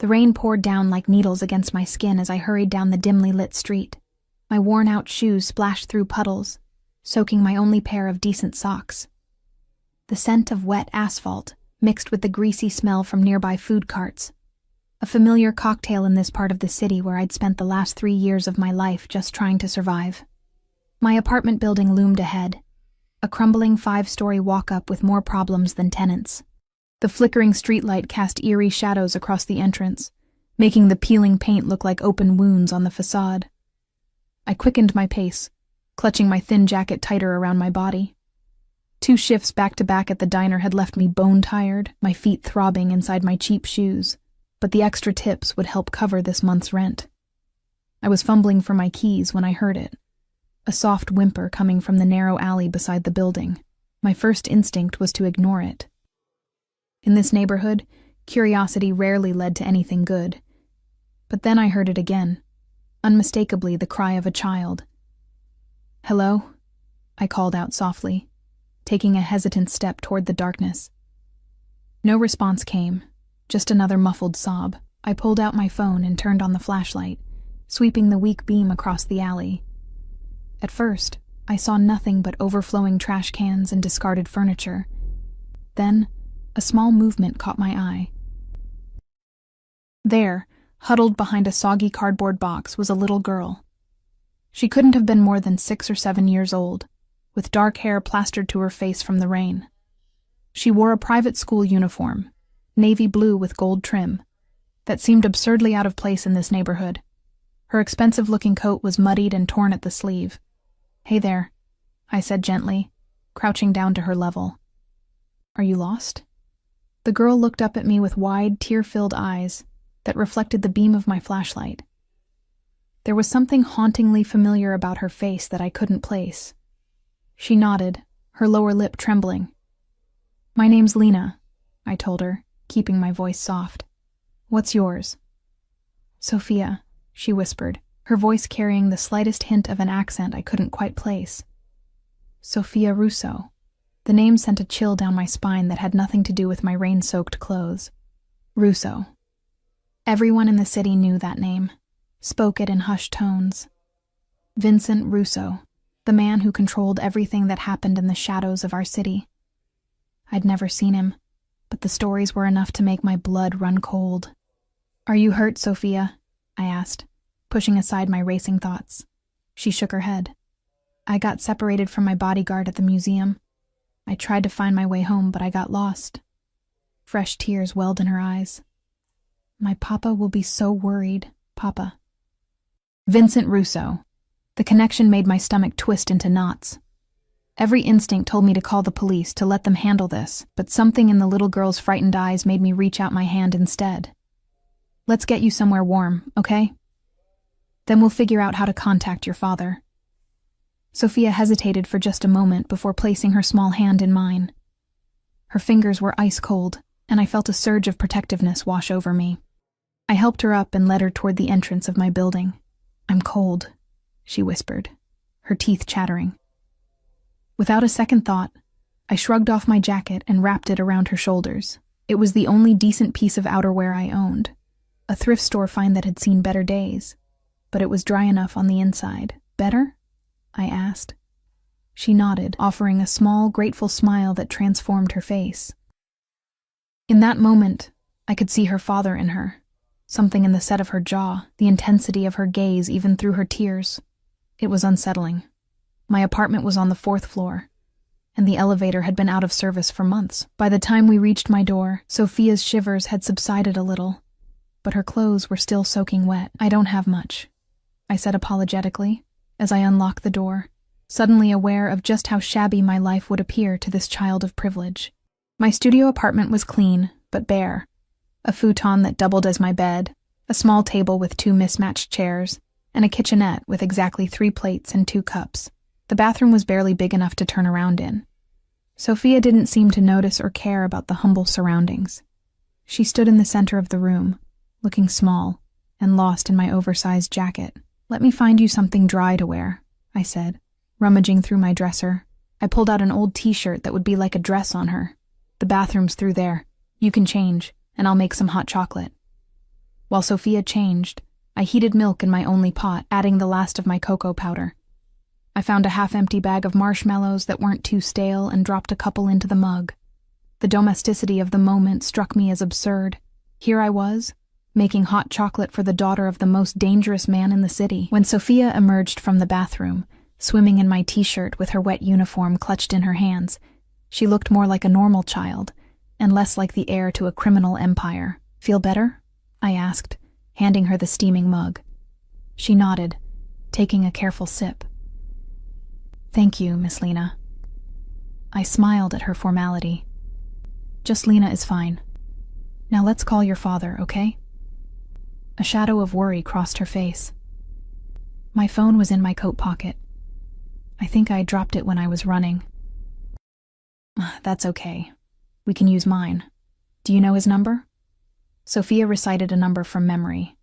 The rain poured down like needles against my skin as I hurried down the dimly lit street. My worn-out shoes splashed through puddles, soaking my only pair of decent socks. The scent of wet asphalt mixed with the greasy smell from nearby food carts. A familiar cocktail in this part of the city where I'd spent the last 3 years of my life just trying to survive. My apartment building loomed ahead, a crumbling 5-story walk-up with more problems than tenants. The flickering streetlight cast eerie shadows across the entrance, making the peeling paint look like open wounds on the facade. I quickened my pace, clutching my thin jacket tighter around my body. 2 shifts back-to-back at the diner had left me bone-tired, my feet throbbing inside my cheap shoes, but the extra tips would help cover this month's rent. I was fumbling for my keys when I heard it, a soft whimper coming from the narrow alley beside the building. My first instinct was to ignore it. In this neighborhood, curiosity rarely led to anything good. But then I heard it again, unmistakably the cry of a child. "Hello?" I called out softly, taking a hesitant step toward the darkness. No response came, just another muffled sob. I pulled out my phone and turned on the flashlight, sweeping the weak beam across the alley. At first, I saw nothing but overflowing trash cans and discarded furniture. Then, a small movement caught my eye. There, huddled behind a soggy cardboard box, was a little girl. She couldn't have been more than 6 or 7 years old, with dark hair plastered to her face from the rain. She wore a private school uniform, navy blue with gold trim, that seemed absurdly out of place in this neighborhood. Her expensive-looking coat was muddied and torn at the sleeve. "Hey there," I said gently, crouching down to her level. "Are you lost?" The girl looked up at me with wide, tear-filled eyes that reflected the beam of my flashlight. There was something hauntingly familiar about her face that I couldn't place. She nodded, her lower lip trembling. "My name's Lena," I told her, keeping my voice soft. "What's yours?" "Sophia," she whispered, her voice carrying the slightest hint of an accent I couldn't quite place. "Sophia Russo." The name sent a chill down my spine that had nothing to do with my rain-soaked clothes. Russo. Everyone in the city knew that name, spoke it in hushed tones. Vincent Russo, the man who controlled everything that happened in the shadows of our city. I'd never seen him, but the stories were enough to make my blood run cold. "Are you hurt, Sophia?" I asked, pushing aside my racing thoughts. She shook her head. "I got separated from my bodyguard at the museum. I tried to find my way home, but I got lost." Fresh tears welled in her eyes. "My papa will be so worried, Papa." Vincent Russo. The connection made my stomach twist into knots. Every instinct told me to call the police, to let them handle this, but something in the little girl's frightened eyes made me reach out my hand instead. "Let's get you somewhere warm, okay? Then we'll figure out how to contact your father." Sophia hesitated for just a moment before placing her small hand in mine. Her fingers were ice cold, and I felt a surge of protectiveness wash over me. I helped her up and led her toward the entrance of my building. "I'm cold," she whispered, her teeth chattering. Without a second thought, I shrugged off my jacket and wrapped it around her shoulders. It was the only decent piece of outerwear I owned, a thrift store find that had seen better days, but it was dry enough on the inside. "Better?" I asked. She nodded, offering a small, grateful smile that transformed her face. In that moment, I could see her father in her, something in the set of her jaw, the intensity of her gaze even through her tears. It was unsettling. My apartment was on the 4th floor, and the elevator had been out of service for months. By the time we reached my door, Sophia's shivers had subsided a little, but her clothes were still soaking wet. "I don't have much," I said apologetically, as I unlocked the door, suddenly aware of just how shabby my life would appear to this child of privilege. My studio apartment was clean, but bare. A futon that doubled as my bed, a small table with 2 mismatched chairs, and a kitchenette with exactly 3 plates and 2 cups. The bathroom was barely big enough to turn around in. Sophia didn't seem to notice or care about the humble surroundings. She stood in the center of the room, looking small and lost in my oversized jacket. "Let me find you something dry to wear," I said, rummaging through my dresser. I pulled out an old t-shirt that would be like a dress on her. "The bathroom's through there. You can change, and I'll make some hot chocolate." While Sophia changed, I heated milk in my only pot, adding the last of my cocoa powder. I found a half-empty bag of marshmallows that weren't too stale and dropped a couple into the mug. The domesticity of the moment struck me as absurd. Here I was, making hot chocolate for the daughter of the most dangerous man in the city. When Sophia emerged from the bathroom, swimming in my t-shirt with her wet uniform clutched in her hands, she looked more like a normal child, and less like the heir to a criminal empire. "Feel better?" I asked, handing her the steaming mug. She nodded, taking a careful sip. "Thank you, Miss Lena." I smiled at her formality. "Just Lena is fine. Now let's call your father, okay?" A shadow of worry crossed her face. My phone was in my coat pocket. I think I dropped it when I was running. "That's okay. We can use mine. Do you know his number?" Sophia recited a number from memory,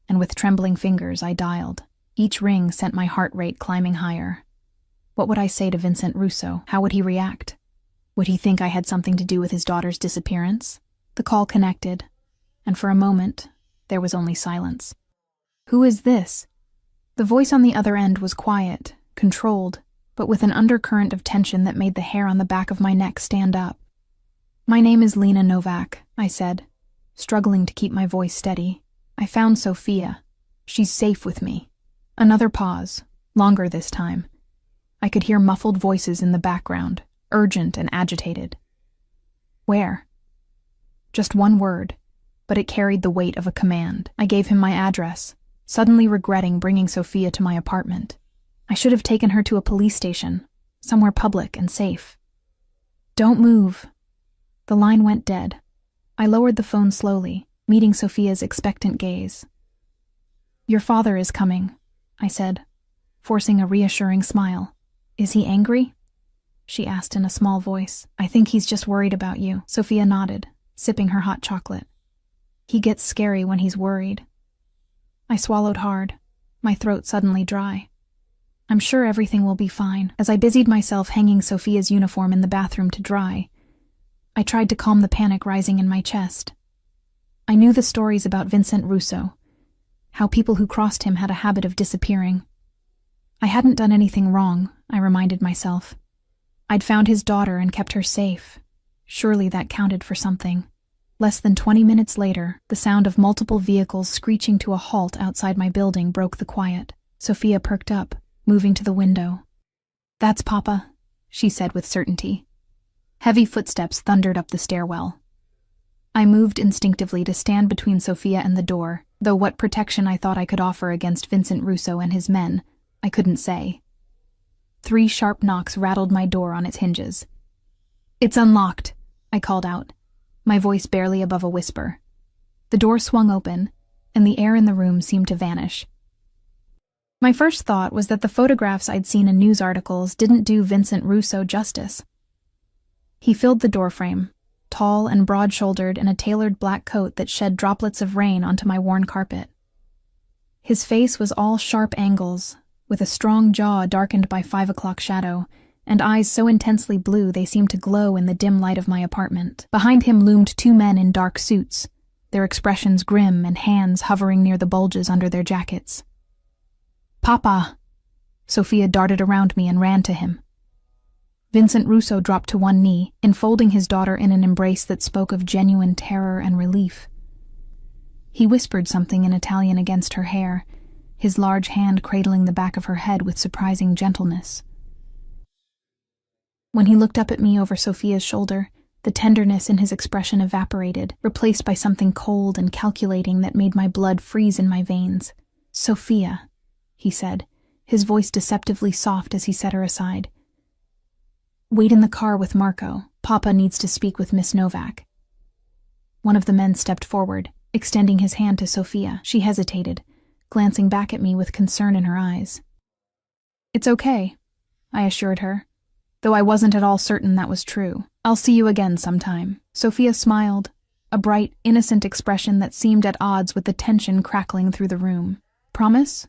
and with trembling fingers I dialed. Each ring sent my heart rate climbing higher. What would I say to Vincent Russo? How would he react? Would he think I had something to do with his daughter's disappearance? The call connected, and for a moment, there was only silence. "Who is this?" The voice on the other end was quiet, controlled, but with an undercurrent of tension that made the hair on the back of my neck stand up. "My name is Lena Novak," I said, struggling to keep my voice steady. "I found Sophia. She's safe with me." Another pause, longer this time. I could hear muffled voices in the background, urgent and agitated. "Where?" Just one word, but it carried the weight of a command. I gave him my address, suddenly regretting bringing Sophia to my apartment. I should have taken her to a police station, somewhere public and safe. "Don't move." The line went dead. I lowered the phone slowly, meeting Sophia's expectant gaze. "Your father is coming," I said, forcing a reassuring smile. "Is he angry?" she asked in a small voice. "I think he's just worried about you." Sophia nodded, sipping her hot chocolate. "He gets scary when he's worried." I swallowed hard, my throat suddenly dry. "I'm sure everything will be fine." As I busied myself hanging Sophia's uniform in the bathroom to dry, I tried to calm the panic rising in my chest. I knew the stories about Vincent Russo, how people who crossed him had a habit of disappearing. I hadn't done anything wrong, I reminded myself. I'd found his daughter and kept her safe. Surely that counted for something. Less than 20 minutes later, the sound of multiple vehicles screeching to a halt outside my building broke the quiet. Sophia perked up, moving to the window. "That's Papa," she said with certainty. Heavy footsteps thundered up the stairwell. I moved instinctively to stand between Sophia and the door, though what protection I thought I could offer against Vincent Russo and his men, I couldn't say. 3 sharp knocks rattled my door on its hinges. "It's unlocked," I called out, my voice barely above a whisper. The door swung open, and the air in the room seemed to vanish. My first thought was that the photographs I'd seen in news articles didn't do Vincent Russo justice. He filled the doorframe, tall and broad-shouldered in a tailored black coat that shed droplets of rain onto my worn carpet. His face was all sharp angles, with a strong jaw darkened by 5 o'clock shadow, and eyes so intensely blue they seemed to glow in the dim light of my apartment. Behind him loomed 2 men in dark suits, their expressions grim and hands hovering near the bulges under their jackets. "Papa!" Sophia darted around me and ran to him. Vincent Russo dropped to one knee, enfolding his daughter in an embrace that spoke of genuine terror and relief. He whispered something in Italian against her hair, his large hand cradling the back of her head with surprising gentleness. When he looked up at me over Sophia's shoulder, the tenderness in his expression evaporated, replaced by something cold and calculating that made my blood freeze in my veins. "Sophia," he said, his voice deceptively soft as he set her aside. "Wait in the car with Marco. Papa needs to speak with Miss Novak." One of the men stepped forward, extending his hand to Sophia. She hesitated, glancing back at me with concern in her eyes. "It's okay," I assured her, though I wasn't at all certain that was true. "I'll see you again sometime." Sophia smiled, a bright, innocent expression that seemed at odds with the tension crackling through the room. "Promise?"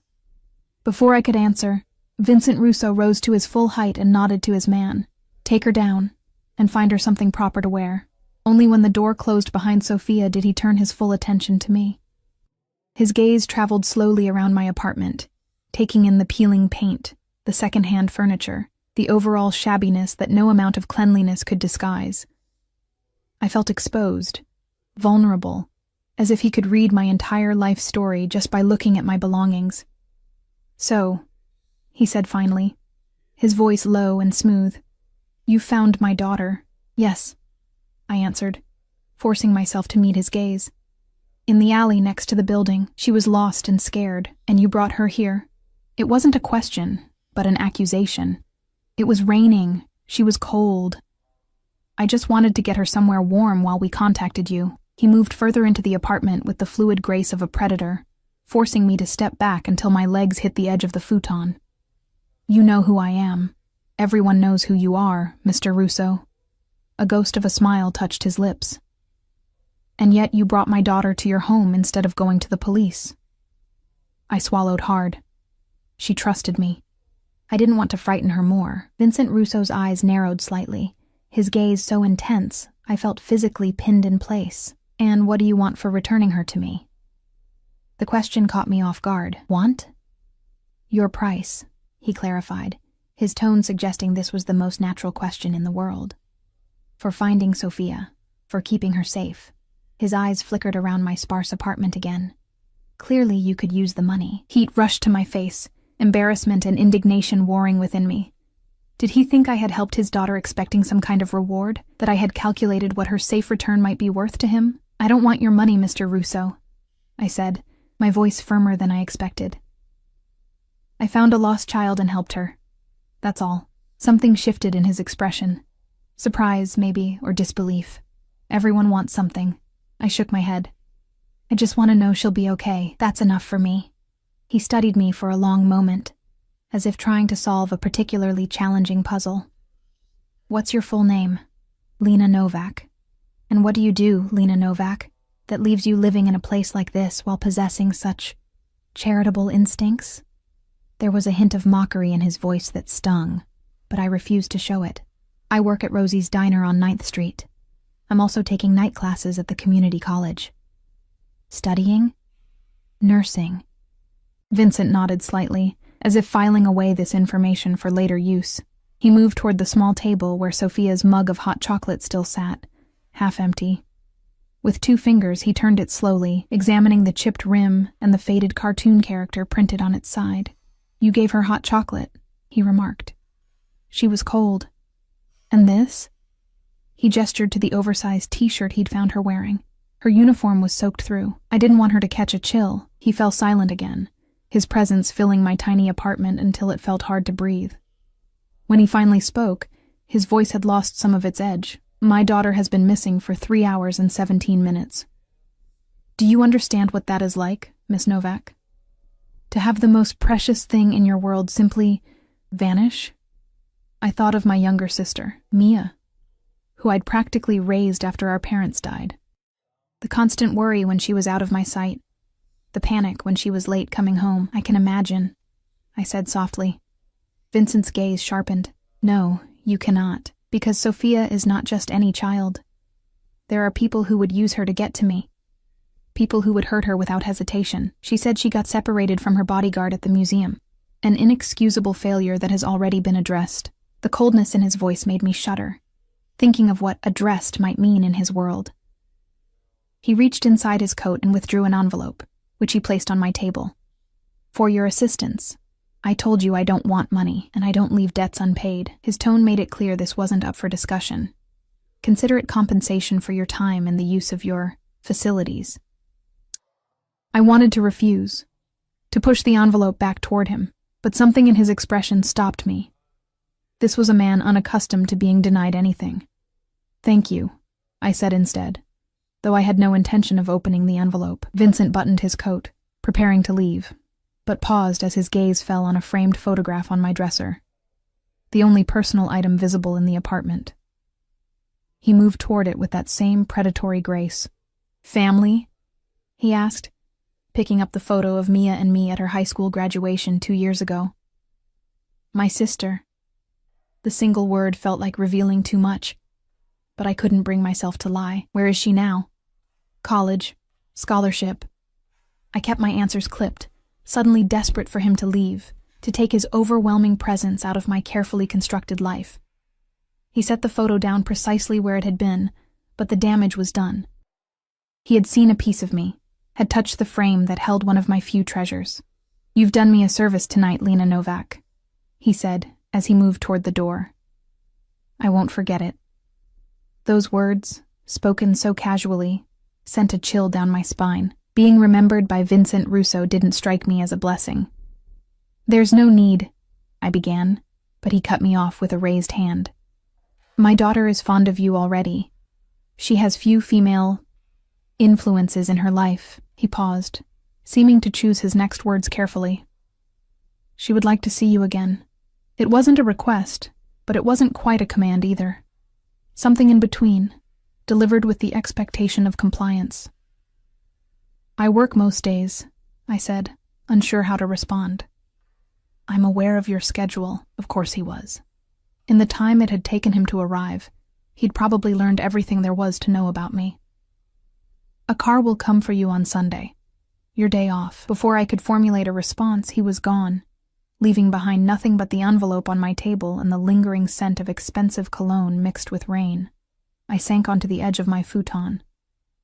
Before I could answer, Vincent Russo rose to his full height and nodded to his man. "Take her down, and find her something proper to wear." Only when the door closed behind Sophia did he turn his full attention to me. His gaze traveled slowly around my apartment, taking in the peeling paint, the second-hand furniture, the overall shabbiness that no amount of cleanliness could disguise. I felt exposed, vulnerable, as if he could read my entire life story just by looking at my belongings. "So," he said finally, his voice low and smooth, "you found my daughter." "Yes," I answered, forcing myself to meet his gaze. "In the alley next to the building. She was lost and scared, and you brought her here." It wasn't a question, but an accusation. It was raining. She was cold. "I just wanted to get her somewhere warm while we contacted you." He moved further into the apartment with the fluid grace of a predator, forcing me to step back until my legs hit the edge of the futon. "You know who I am. Everyone knows who you are, Mr. Russo." A ghost of a smile touched his lips. "And yet you brought my daughter to your home instead of going to the police." I swallowed hard. She trusted me. I didn't want to frighten her more. Vincent Russo's eyes narrowed slightly, his gaze so intense I felt physically pinned in place. "And what do you want for returning her to me?" The question caught me off guard. "Want?" "Your price," he clarified, his tone suggesting this was the most natural question in the world. "For finding Sophia, for keeping her safe." His eyes flickered around my sparse apartment again. "Clearly you could use the money." Heat rushed to my face, embarrassment and indignation warring within me. Did he think I had helped his daughter expecting some kind of reward, that I had calculated what her safe return might be worth to him? "I don't want your money, Mr. Russo," I said, my voice firmer than I expected. "I found a lost child and helped her. That's all." Something shifted in his expression. Surprise, maybe, or disbelief. Everyone wants something. I shook my head. "I just want to know she'll be okay. That's enough for me." He studied me for a long moment, as if trying to solve a particularly challenging puzzle. "What's your full name?" "Lena Novak." "And what do you do, Lena Novak, that leaves you living in a place like this while possessing such charitable instincts?" There was a hint of mockery in his voice that stung, but I refused to show it. "I work at Rosie's Diner on 9th Street. I'm also taking night classes at the community college." "Studying?" "Nursing." Vincent nodded slightly, as if filing away this information for later use. He moved toward the small table where Sophia's mug of hot chocolate still sat, half empty. With 2 fingers, he turned it slowly, examining the chipped rim and the faded cartoon character printed on its side. "You gave her hot chocolate," he remarked. "She was cold. And this?" He gestured to the oversized t-shirt he'd found her wearing. Her uniform was soaked through. I didn't want her to catch a chill. He fell silent again, his presence filling my tiny apartment until it felt hard to breathe. When he finally spoke, his voice had lost some of its edge. "My daughter has been missing for 3 hours and 17 minutes. Do you understand what that is like, Miss Novak? To have the most precious thing in your world simply vanish?" I thought of my younger sister, Mia, who I'd practically raised after our parents died. The constant worry when she was out of my sight, the panic when she was late coming home. "I can imagine," I said softly. Vincent's gaze sharpened. "No, you cannot, because Sophia is not just any child. There are people who would use her to get to me. People who would hurt her without hesitation." She said she got separated from her bodyguard at the museum. An inexcusable failure that has already been addressed. The coldness in his voice made me shudder, thinking of what addressed might mean in his world. He reached inside his coat and withdrew an envelope, which he placed on my table. "For your assistance. I told you I don't want money, and I don't leave debts unpaid." His tone made it clear this wasn't up for discussion. "Consider it compensation for your time and the use of your facilities." I wanted to refuse, to push the envelope back toward him, but something in his expression stopped me. This was a man unaccustomed to being denied anything. "Thank you," I said instead, though I had no intention of opening the envelope. Vincent buttoned his coat, preparing to leave, but paused as his gaze fell on a framed photograph on my dresser, the only personal item visible in the apartment. He moved toward it with that same predatory grace. "Family?" he asked, picking up the photo of Mia and me at her high school graduation 2 years ago. "My sister." The single word felt like revealing too much, but I couldn't bring myself to lie. "Where is she now?" "College. Scholarship." I kept my answers clipped, suddenly desperate for him to leave, to take his overwhelming presence out of my carefully constructed life. He set the photo down precisely where it had been, but the damage was done. He had seen a piece of me, had touched the frame that held one of my few treasures. "You've done me a service tonight, Lena Novak," he said as he moved toward the door. "I won't forget it." Those words, spoken so casually, sent a chill down my spine. Being remembered by Vincent Russo didn't strike me as a blessing. "There's no need," I began, but he cut me off with a raised hand. "My daughter is fond of you already. She has few female influences in her life." He paused, seeming to choose his next words carefully. "She would like to see you again." It wasn't a request, but it wasn't quite a command either. Something in between, delivered with the expectation of compliance. "I work most days," I said, unsure how to respond. "I'm aware of your schedule," of course he was. In the time it had taken him to arrive, he'd probably learned everything there was to know about me. "A car will come for you on Sunday. Your day off." Before I could formulate a response, he was gone, leaving behind nothing but the envelope on my table and the lingering scent of expensive cologne mixed with rain. I sank onto the edge of my futon,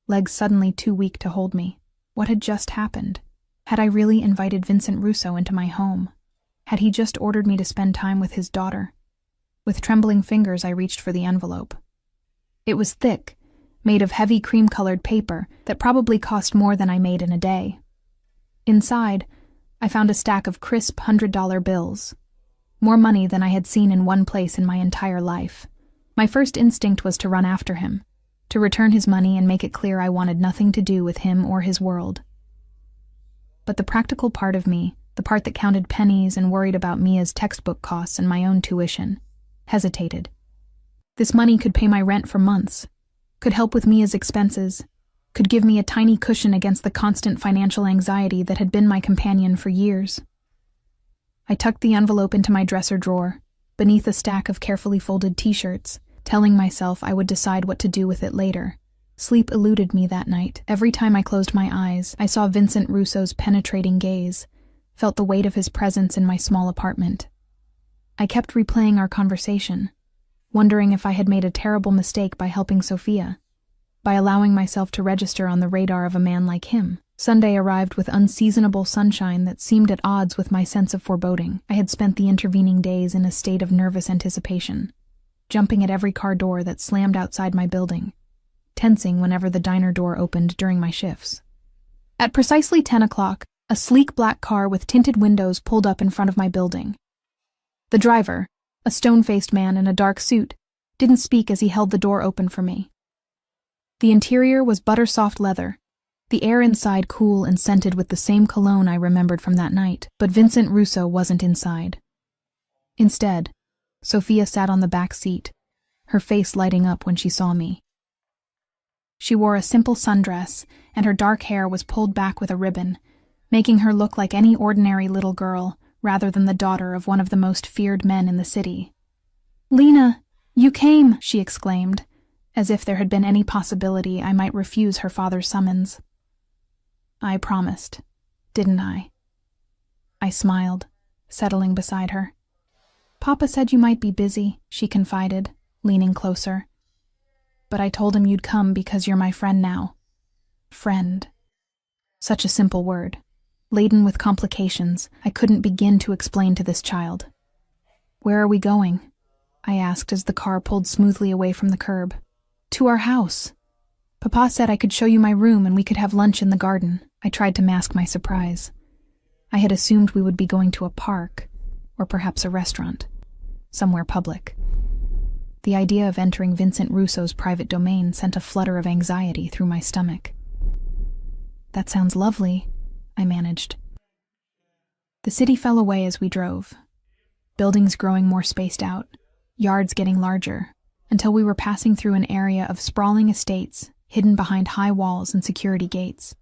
legs suddenly too weak to hold me. What had just happened? Had I really invited Vincent Russo into my home? Had he just ordered me to spend time with his daughter? With trembling fingers, I reached for the envelope. It was thick, made of heavy cream-colored paper that probably cost more than I made in a day. Inside, I found a stack of crisp $100 bills. More money than I had seen in one place in my entire life. My first instinct was to run after him, to return his money and make it clear I wanted nothing to do with him or his world. But the practical part of me, the part that counted pennies and worried about Mia's textbook costs and my own tuition, hesitated. This money could pay my rent for months, could help with Mia's expenses, could give me a tiny cushion against the constant financial anxiety that had been my companion for years. I tucked the envelope into my dresser drawer, beneath a stack of carefully folded t-shirts, telling myself I would decide what to do with it later. Sleep eluded me that night. Every time I closed my eyes, I saw Vincent Russo's penetrating gaze, felt the weight of his presence in my small apartment. I kept replaying our conversation, wondering if I had made a terrible mistake by helping Sophia, by allowing myself to register on the radar of a man like him. Sunday arrived with unseasonable sunshine that seemed at odds with my sense of foreboding. I had spent the intervening days in a state of nervous anticipation, jumping at every car door that slammed outside my building, tensing whenever the diner door opened during my shifts. At precisely 10 o'clock, a sleek black car with tinted windows pulled up in front of my building. The driver, a stone-faced man in a dark suit, didn't speak as he held the door open for me. The interior was butter-soft leather, the air inside cool and scented with the same cologne I remembered from that night, but Vincent Russo wasn't inside. Instead, Sophia sat on the back seat, her face lighting up when she saw me. She wore a simple sundress, and her dark hair was pulled back with a ribbon, making her look like any ordinary little girl, rather than the daughter of one of the most feared men in the city. "Lena, you came!" she exclaimed, as if there had been any possibility I might refuse her father's summons. I promised, didn't I? I smiled, settling beside her. "Papa said you might be busy," she confided, leaning closer. "But I told him you'd come because you're my friend now." Friend. Such a simple word. Laden with complications, I couldn't begin to explain to this child. "Where are we going?" I asked as the car pulled smoothly away from the curb. "To our house. Papa said I could show you my room and we could have lunch in the garden." I tried to mask my surprise. I had assumed we would be going to a park, or perhaps a restaurant, somewhere public. The idea of entering Vincent Russo's private domain sent a flutter of anxiety through my stomach. "That sounds lovely," I managed. The city fell away as we drove, buildings growing more spaced out, yards getting larger, until we were passing through an area of sprawling estates hidden behind high walls and security gates.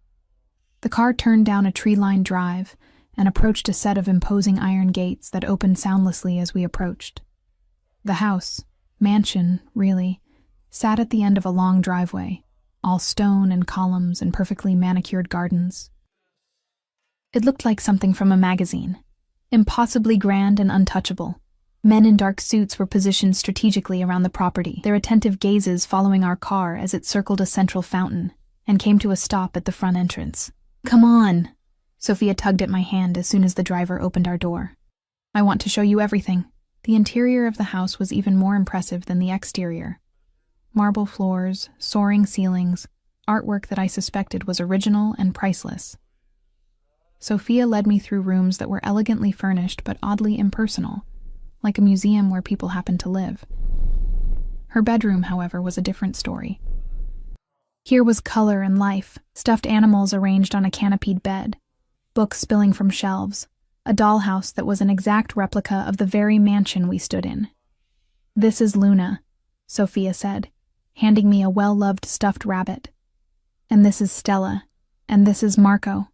The car turned down a tree-lined drive and approached a set of imposing iron gates that opened soundlessly as we approached. The house, mansion, really, sat at the end of a long driveway, all stone and columns and perfectly manicured gardens. It looked like something from a magazine. Impossibly grand and untouchable. Men in dark suits were positioned strategically around the property, their attentive gazes following our car as it circled a central fountain and came to a stop at the front entrance. "Come on!" Sophia tugged at my hand as soon as the driver opened our door. "I want to show you everything." The interior of the house was even more impressive than the exterior. Marble floors, soaring ceilings, artwork that I suspected was original and priceless. Sophia led me through rooms that were elegantly furnished but oddly impersonal, like a museum where people happened to live. Her bedroom, however, was a different story. Here was color and life, stuffed animals arranged on a canopied bed, books spilling from shelves, a dollhouse that was an exact replica of the very mansion we stood in. "This is Luna," Sophia said, handing me a well-loved stuffed rabbit. "And this is Stella, and this is Marco.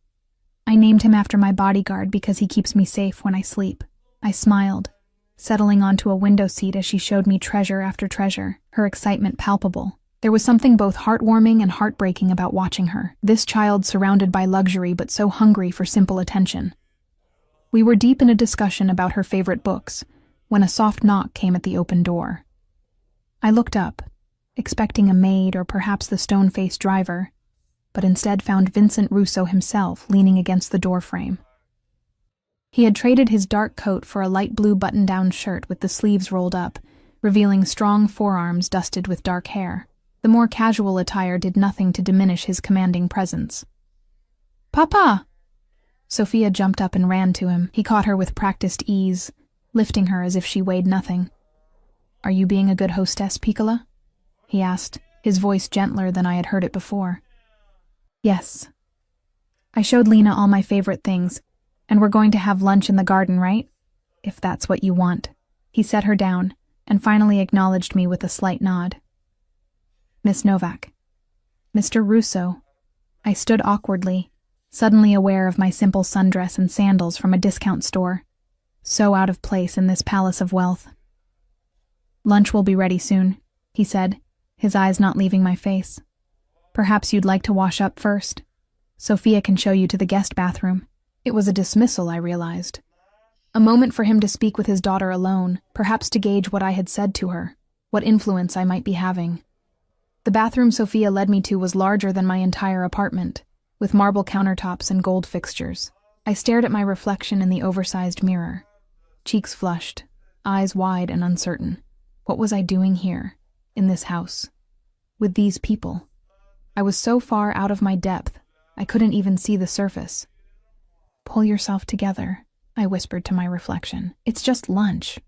I named him after my bodyguard because he keeps me safe when I sleep." I smiled, settling onto a window seat as she showed me treasure after treasure, her excitement palpable. There was something both heartwarming and heartbreaking about watching her, this child surrounded by luxury but so hungry for simple attention. We were deep in a discussion about her favorite books when a soft knock came at the open door. I looked up, expecting a maid or perhaps the stone-faced driver, but instead found Vincent Russo himself leaning against the doorframe. He had traded his dark coat for a light blue button-down shirt with the sleeves rolled up, revealing strong forearms dusted with dark hair. The more casual attire did nothing to diminish his commanding presence. "Papa!" Sophia jumped up and ran to him. He caught her with practiced ease, lifting her as if she weighed nothing. "Are you being a good hostess, Piccola?" he asked, his voice gentler than I had heard it before. "Yes. I showed Lena all my favorite things, and we're going to have lunch in the garden, right? If that's what you want." He set her down, and finally acknowledged me with a slight nod. "Miss Novak." "Mr. Russo." I stood awkwardly, suddenly aware of my simple sundress and sandals from a discount store, so out of place in this palace of wealth. "Lunch will be ready soon," he said, his eyes not leaving my face. "Perhaps you'd like to wash up first. Sophia can show you to the guest bathroom." It was a dismissal, I realized. A moment for him to speak with his daughter alone, perhaps to gauge what I had said to her, what influence I might be having. The bathroom Sophia led me to was larger than my entire apartment, with marble countertops and gold fixtures. I stared at my reflection in the oversized mirror, cheeks flushed, eyes wide and uncertain. What was I doing here, in this house, with these people? I was so far out of my depth, I couldn't even see the surface. "Pull yourself together," I whispered to my reflection. "It's just lunch."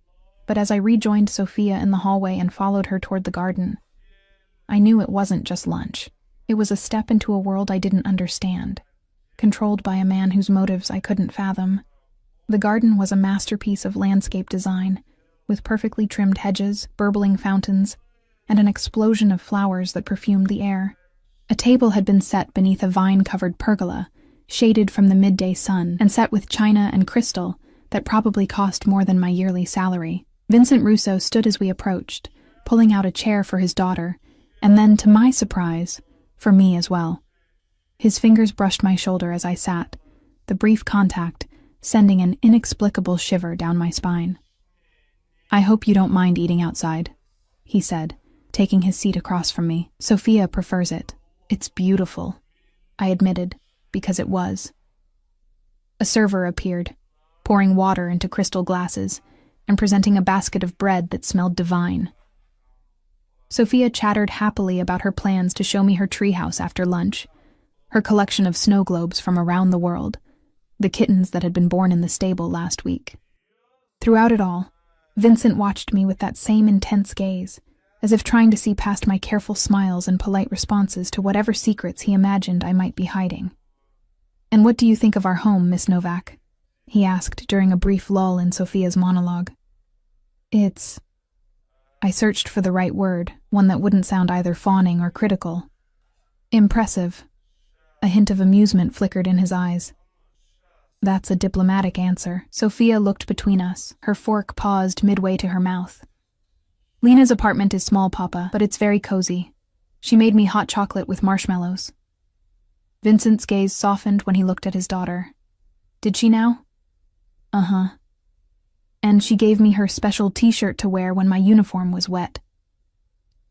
But as I rejoined Sophia in the hallway and followed her toward the garden, I knew it wasn't just lunch. It was a step into a world I didn't understand, controlled by a man whose motives I couldn't fathom. The garden was a masterpiece of landscape design, with perfectly trimmed hedges, burbling fountains, and an explosion of flowers that perfumed the air. A table had been set beneath a vine-covered pergola, shaded from the midday sun, and set with china and crystal that probably cost more than my yearly salary. Vincent Russo stood as we approached, pulling out a chair for his daughter, and then, to my surprise, for me as well. His fingers brushed my shoulder as I sat, the brief contact sending an inexplicable shiver down my spine. "I hope you don't mind eating outside," he said, taking his seat across from me. "Sophia prefers it. It's beautiful," I admitted, because it was. A server appeared, pouring water into crystal glasses and presenting a basket of bread that smelled divine. Sophia chattered happily about her plans to show me her treehouse after lunch, her collection of snow globes from around the world, the kittens that had been born in the stable last week. Throughout it all, Vincent watched me with that same intense gaze, as if trying to see past my careful smiles and polite responses to whatever secrets he imagined I might be hiding. "And what do you think of our home, Miss Novak?" he asked during a brief lull in Sophia's monologue. I searched for the right word, one that wouldn't sound either fawning or critical. "Impressive." A hint of amusement flickered in his eyes. "That's a diplomatic answer." Sophia looked between us, her fork paused midway to her mouth. "Lena's apartment is small, Papa, but it's very cozy. She made me hot chocolate with marshmallows." Vincent's gaze softened when he looked at his daughter. Did she now? Uh-huh. And she gave me her special t-shirt to wear when my uniform was wet.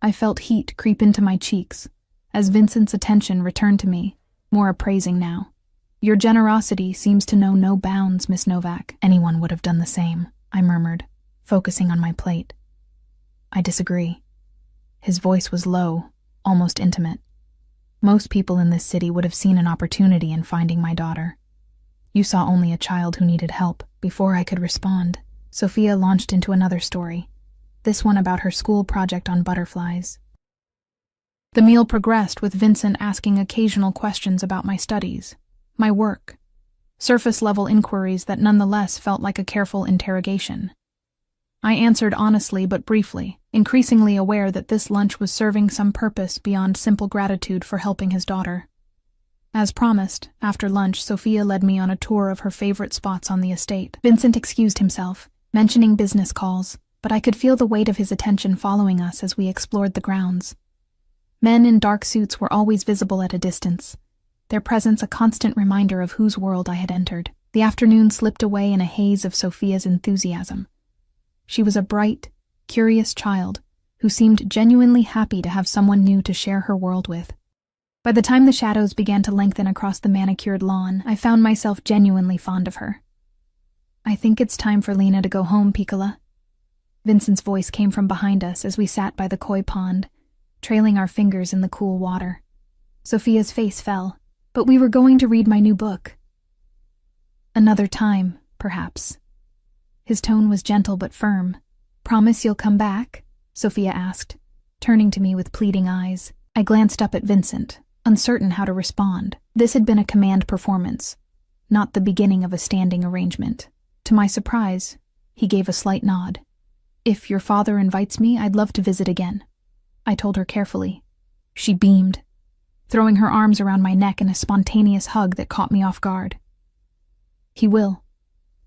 I felt heat creep into my cheeks as Vincent's attention returned to me, more appraising now. Your generosity seems to know no bounds, Miss Novak. Anyone would have done the same, I murmured, focusing on my plate. I disagree. His voice was low, almost intimate. Most people in this city would have seen an opportunity in finding my daughter. You saw only a child who needed help. Before I could respond, Sophia launched into another story, this one about her school project on butterflies. The meal progressed with Vincent asking occasional questions about my studies, my work, surface-level inquiries that nonetheless felt like a careful interrogation. I answered honestly but briefly, increasingly aware that this lunch was serving some purpose beyond simple gratitude for helping his daughter. As promised, after lunch, Sophia led me on a tour of her favorite spots on the estate. Vincent excused himself, mentioning business calls, but I could feel the weight of his attention following us as we explored the grounds. Men in dark suits were always visible at a distance, their presence a constant reminder of whose world I had entered. The afternoon slipped away in a haze of Sophia's enthusiasm. She was a bright, curious child who seemed genuinely happy to have someone new to share her world with. By the time the shadows began to lengthen across the manicured lawn, I found myself genuinely fond of her. I think it's time for Lena to go home, Piccola. Vincent's voice came from behind us as we sat by the koi pond, trailing our fingers in the cool water. Sophia's face fell, but we were going to read my new book. Another time, perhaps. His tone was gentle but firm. Promise you'll come back? Sophia asked, turning to me with pleading eyes. I glanced up at Vincent, uncertain how to respond. This had been a command performance, not the beginning of a standing arrangement. To my surprise, he gave a slight nod. If your father invites me, I'd love to visit again, I told her carefully. She beamed, throwing her arms around my neck in a spontaneous hug that caught me off guard. He will.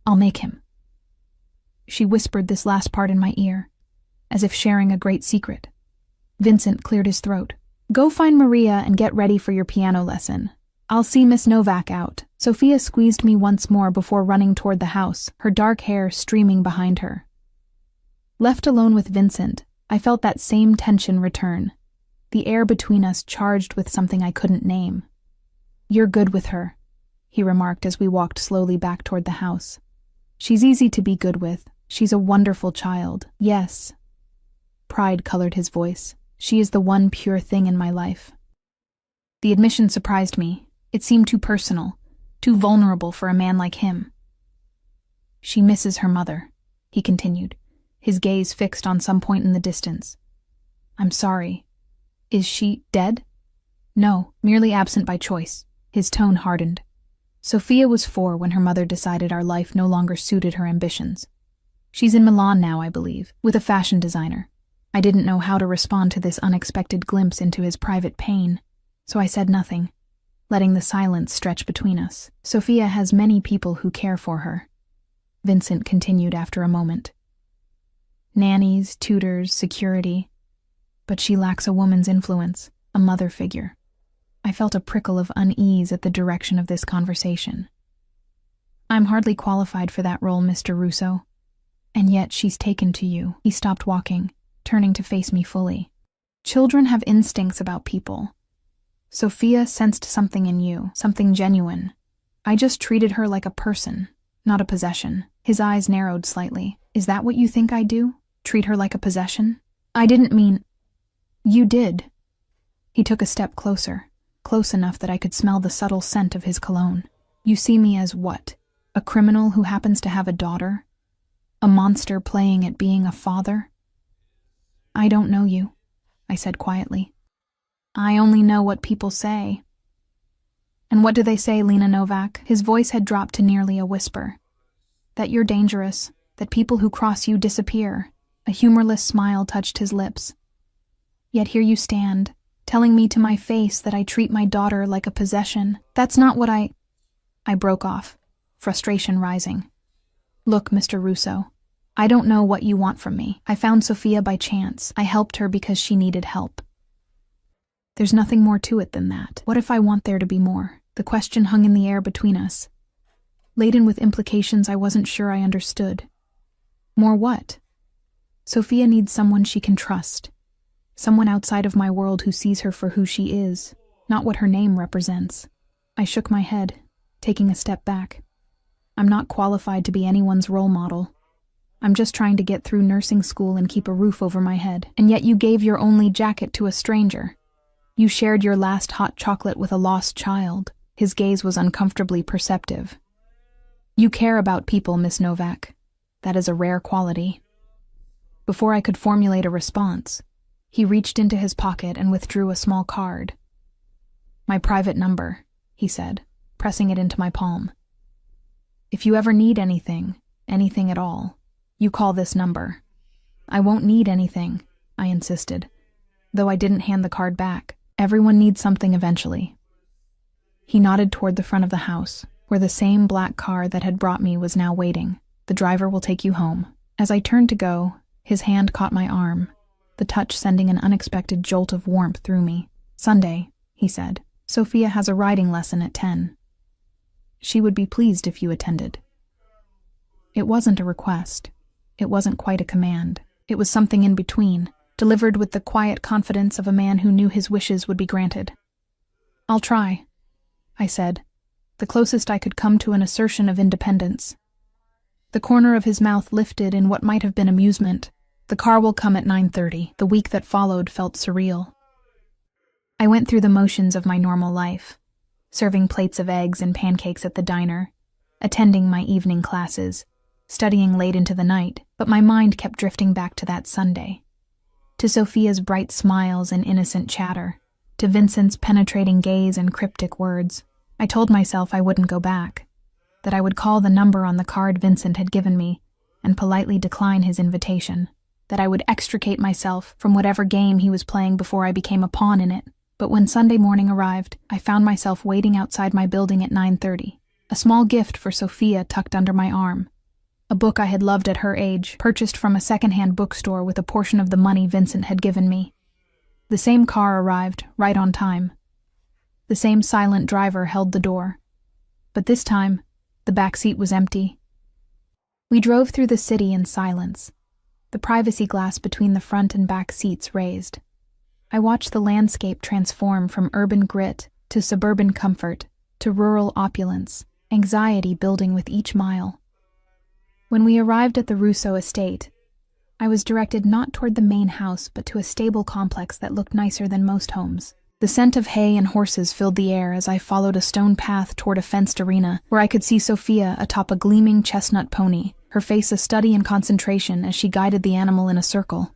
I'll make him. She whispered this last part in my ear, as if sharing a great secret. Vincent cleared his throat. Go find Maria and get ready for your piano lesson. I'll see Miss Novak out. Sophia squeezed me once more before running toward the house, her dark hair streaming behind her. Left alone with Vincent, I felt that same tension return, the air between us charged with something I couldn't name. You're good with her, he remarked as we walked slowly back toward the house. She's easy to be good with. She's a wonderful child. Yes. Pride colored his voice. She is the one pure thing in my life. The admission surprised me. It seemed too personal, too vulnerable for a man like him. She misses her mother, he continued, his gaze fixed on some point in the distance. I'm sorry. Is she dead? No, merely absent by choice. His tone hardened. Sophia was 4 when her mother decided our life no longer suited her ambitions. She's in Milan now, I believe, with a fashion designer. I didn't know how to respond to this unexpected glimpse into his private pain, so I said nothing, letting the silence stretch between us. Sophia has many people who care for her, Vincent continued after a moment. Nannies, tutors, security, but she lacks a woman's influence, a mother figure. I felt a prickle of unease at the direction of this conversation. I'm hardly qualified for that role, Mr. Russo. And yet she's taken to you. He stopped walking, turning to face me fully. Children have instincts about people. Sophia sensed something in you, something genuine. I just treated her like a person, not a possession. His eyes narrowed slightly. Is that what you think I do? Treat her like a possession? I didn't mean... You did. He took a step closer, close enough that I could smell the subtle scent of his cologne. You see me as what? A criminal who happens to have a daughter? A monster playing at being a father? I don't know you, I said quietly. I only know what people say. And what do they say, Lena Novak? His voice had dropped to nearly a whisper. That you're dangerous, that people who cross you disappear. A humorless smile touched his lips. Yet here you stand, telling me to my face that I treat my daughter like a possession. That's not what I broke off, frustration rising. Look, Mr. Russo, I don't know what you want from me. I found Sophia by chance. I helped her because she needed help. There's nothing more to it than that. What if I want there to be more? The question hung in the air between us. laden with implications I wasn't sure I understood. More what? Sophia needs someone she can trust. Someone outside of my world who sees her for who she is, not what her name represents. I shook my head, taking a step back. I'm not qualified to be anyone's role model. I'm just trying to get through nursing school and keep a roof over my head. And yet you gave your only jacket to a stranger. You shared your last hot chocolate with a lost child. His gaze was uncomfortably perceptive. You care about people, Miss Novak. That is a rare quality. Before I could formulate a response, he reached into his pocket and withdrew a small card. My private number, he said, pressing it into my palm. If you ever need anything at all, you call this number. I won't need anything, I insisted, though I didn't hand the card back. Everyone needs something eventually. He nodded toward the front of the house, where the same black car that had brought me was now waiting. The driver will take you home. As I turned to go, his hand caught my arm, the touch sending an unexpected jolt of warmth through me. Sunday, he said. Sophia has a riding lesson at 10. She would be pleased if you attended. It wasn't a request. It wasn't quite a command. It was something in between, delivered with the quiet confidence of a man who knew his wishes would be granted. I'll try, I said, the closest I could come to an assertion of independence. The corner of his mouth lifted in what might have been amusement. The car will come at 9:30. The week that followed felt surreal. I went through the motions of my normal life, serving plates of eggs and pancakes at the diner, attending my evening classes, studying late into the night, but my mind kept drifting back to that Sunday. To Sophia's bright smiles and innocent chatter, to Vincent's penetrating gaze and cryptic words. I told myself I wouldn't go back, that I would call the number on the card Vincent had given me and politely decline his invitation, that I would extricate myself from whatever game he was playing before I became a pawn in it. But when Sunday morning arrived, I found myself waiting outside my building at 9:30, a small gift for Sophia tucked under my arm. A book I had loved at her age, purchased from a second-hand bookstore with a portion of the money Vincent had given me. The same car arrived, right on time. The same silent driver held the door. But this time, the back seat was empty. We drove through the city in silence, the privacy glass between the front and back seats raised. I watched the landscape transform from urban grit to suburban comfort to rural opulence, anxiety building with each mile. When we arrived at the Rousseau estate, I was directed not toward the main house but to a stable complex that looked nicer than most homes. The scent of hay and horses filled the air as I followed a stone path toward a fenced arena where I could see Sophia atop a gleaming chestnut pony, her face a study in concentration as she guided the animal in a circle.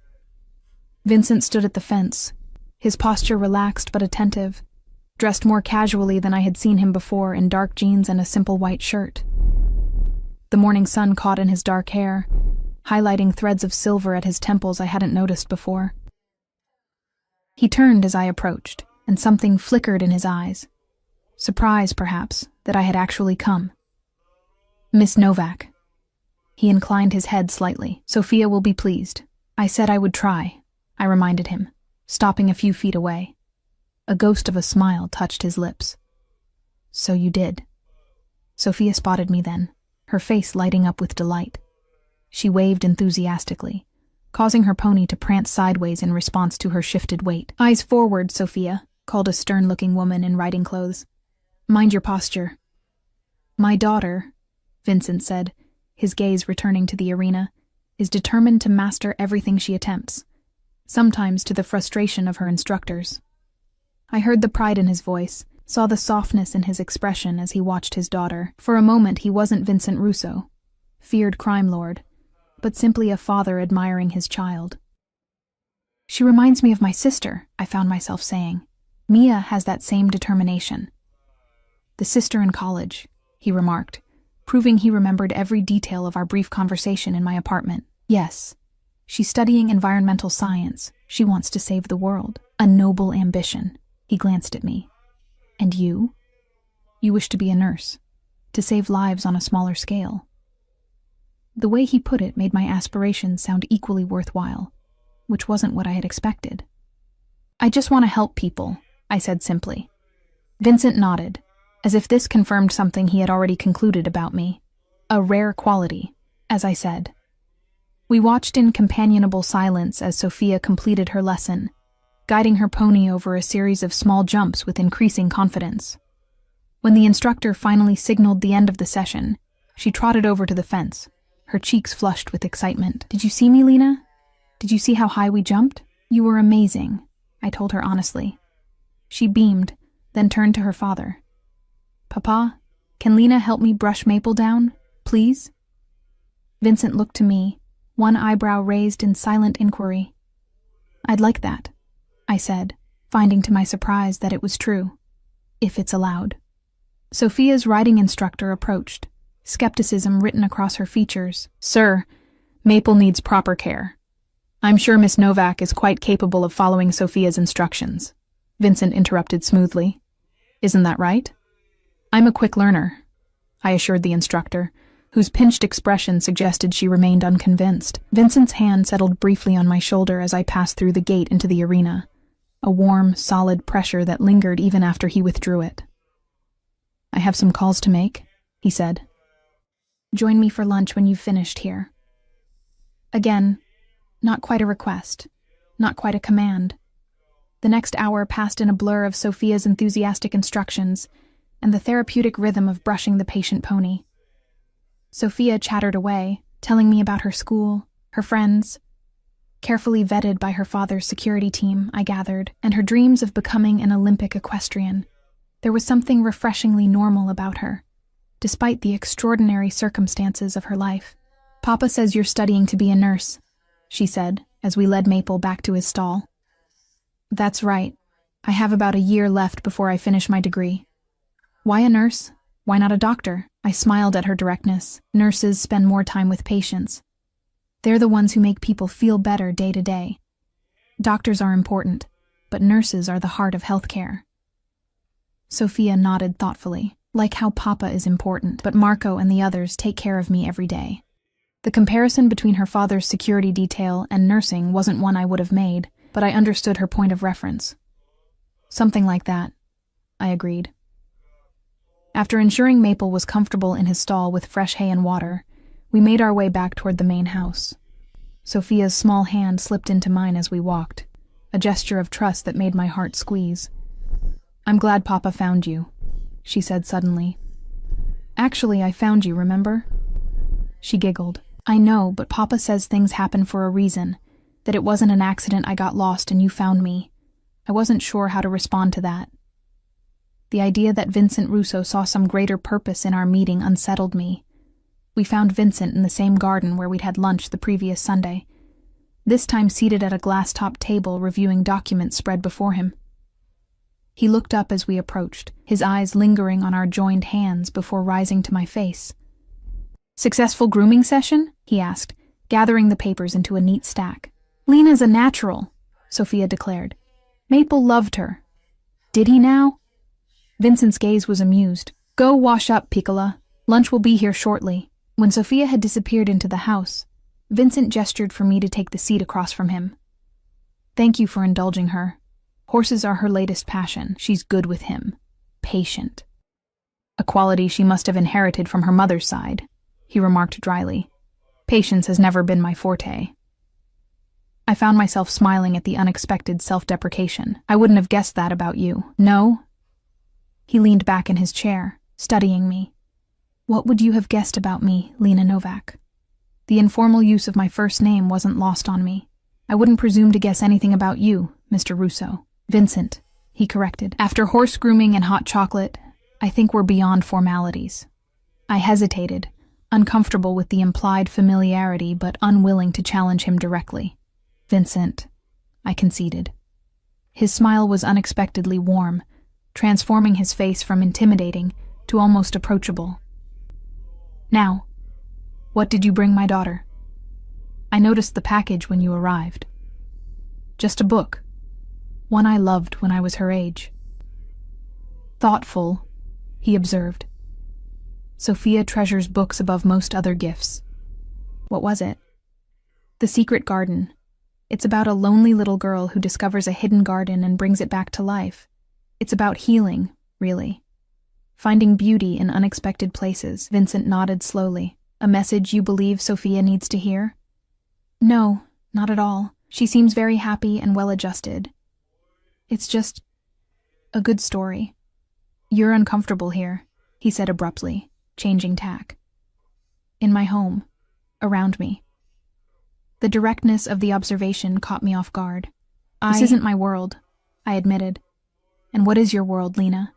Vincent stood at the fence, his posture relaxed but attentive, dressed more casually than I had seen him before in dark jeans and a simple white shirt. The morning sun caught in his dark hair, highlighting threads of silver at his temples I hadn't noticed before. He turned as I approached, and something flickered in his eyes. Surprise, perhaps, that I had actually come. Miss Novak. He inclined his head slightly. Sophia will be pleased. I said I would try, I reminded him, stopping a few feet away. A ghost of a smile touched his lips. So you did. Sophia spotted me then, her face lighting up with delight. She waved enthusiastically, causing her pony to prance sideways in response to her shifted weight. Eyes forward, Sophia, called a stern-looking woman in riding clothes. Mind your posture. My daughter, Vincent said, his gaze returning to the arena, is determined to master everything she attempts, sometimes to the frustration of her instructors. I heard the pride in his voice, saw the softness in his expression as he watched his daughter. For a moment he wasn't Vincent Rousseau, feared crime lord, but simply a father admiring his child. She reminds me of my sister, I found myself saying. Mia has that same determination. The sister in college, he remarked, proving he remembered every detail of our brief conversation in my apartment. Yes, she's studying environmental science. She wants to save the world. A noble ambition. He glanced at me. And you? You wish to be a nurse, to save lives on a smaller scale. The way he put it made my aspirations sound equally worthwhile, which wasn't what I had expected. I just want to help people, I said simply. Vincent nodded, as if this confirmed something he had already concluded about me. A rare quality, as I said. We watched in companionable silence as Sophia completed her lesson, guiding her pony over a series of small jumps with increasing confidence. When the instructor finally signaled the end of the session, she trotted over to the fence, her cheeks flushed with excitement. "Did you see me, Lena? Did you see how high we jumped? You were amazing," I told her honestly. She beamed, then turned to her father. "Papa, can Lena help me brush Maple down, please?" Vincent looked to me, one eyebrow raised in silent inquiry. "I'd like that," I said, finding to my surprise that it was true, if it's allowed. Sophia's riding instructor approached, skepticism written across her features. "Sir, Maple needs proper care. I'm sure Miss Novak is quite capable of following Sophia's instructions," Vincent interrupted smoothly. "Isn't that right?" "I'm a quick learner," I assured the instructor, whose pinched expression suggested she remained unconvinced. Vincent's hand settled briefly on my shoulder as I passed through the gate into the arena, a warm, solid pressure that lingered even after he withdrew it. "I have some calls to make," he said. "Join me for lunch when you've finished here." Again, not quite a request, not quite a command. The next hour passed in a blur of Sophia's enthusiastic instructions and the therapeutic rhythm of brushing the patient pony. Sophia chattered away, telling me about her school, her friends, carefully vetted by her father's security team, I gathered, and her dreams of becoming an Olympic equestrian. There was something refreshingly normal about her, despite the extraordinary circumstances of her life. "Papa says you're studying to be a nurse," she said, as we led Maple back to his stall. "That's right. I have about a year left before I finish my degree." "Why a nurse? Why not a doctor?" I smiled at her directness. "Nurses spend more time with patients. They're the ones who make people feel better day to day. Doctors are important, but nurses are the heart of healthcare." Sophia nodded thoughtfully, "Like how Papa is important, but Marco and the others take care of me every day." The comparison between her father's security detail and nursing wasn't one I would have made, but I understood her point of reference. "Something like that," I agreed. After ensuring Maple was comfortable in his stall with fresh hay and water, we made our way back toward the main house. Sophia's small hand slipped into mine as we walked, a gesture of trust that made my heart squeeze. "I'm glad Papa found you," she said suddenly. "Actually, I found you, remember?" She giggled. "I know, but Papa says things happen for a reason, that it wasn't an accident I got lost and you found me. I wasn't sure how to respond to that." The idea that Vincent Russo saw some greater purpose in our meeting unsettled me. We found Vincent in the same garden where we'd had lunch the previous Sunday, this time seated at a glass-topped table reviewing documents spread before him. He looked up as we approached, his eyes lingering on our joined hands before rising to my face. "Successful grooming session?" he asked, gathering the papers into a neat stack. "Lena's a natural," Sophia declared. "Maple loved her." "Did he now?" Vincent's gaze was amused. "Go wash up, Piccola. Lunch will be here shortly." When Sophia had disappeared into the house, Vincent gestured for me to take the seat across from him. "Thank you for indulging her. Horses are her latest passion. She's good with him. Patient. A quality she must have inherited from her mother's side," he remarked dryly. "Patience has never been my forte." I found myself smiling at the unexpected self-deprecation. "I wouldn't have guessed that about you." "No?" He leaned back in his chair, studying me. "What would you have guessed about me, Lena Novak?" The informal use of my first name wasn't lost on me. "I wouldn't presume to guess anything about you, Mr. Russo." "Vincent," he corrected. "After horse grooming and hot chocolate, I think we're beyond formalities." I hesitated, uncomfortable with the implied familiarity but unwilling to challenge him directly. "Vincent," I conceded. His smile was unexpectedly warm, transforming his face from intimidating to almost approachable. "Now, what did you bring my daughter?" "I noticed the package when you arrived." "Just a book. One I loved when I was her age." "Thoughtful," he observed. "Sophia treasures books above most other gifts." "What was it?" "The Secret Garden. It's about a lonely little girl who discovers a hidden garden and brings it back to life. It's about healing, really." Finding beauty in unexpected places. Vincent nodded slowly. A message you believe Sophia needs to hear? No, not at all. She seems very happy and well-adjusted. It's just a good story. You're uncomfortable here, he said abruptly, changing tack. In my home, around me. The directness of the observation caught me off guard. This isn't my world, I admitted. And what is your world, Lena?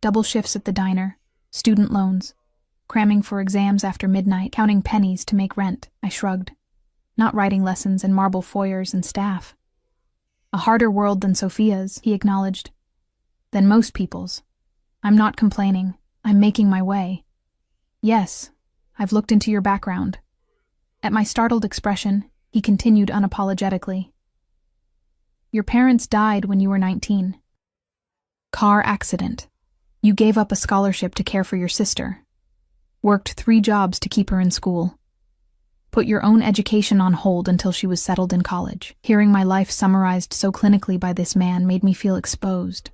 Double shifts at the diner, student loans, cramming for exams after midnight, counting pennies to make rent. I shrugged. Not writing lessons in marble foyers and staff. A harder world than Sophia's, he acknowledged. Than most people's. I'm not complaining. I'm making my way. Yes, I've looked into your background. At my startled expression, he continued unapologetically. Your parents died when you were 19. Car accident. You gave up a scholarship to care for your sister. Worked 3 jobs to keep her in school. Put your own education on hold until she was settled in college. Hearing my life summarized so clinically by this man made me feel exposed,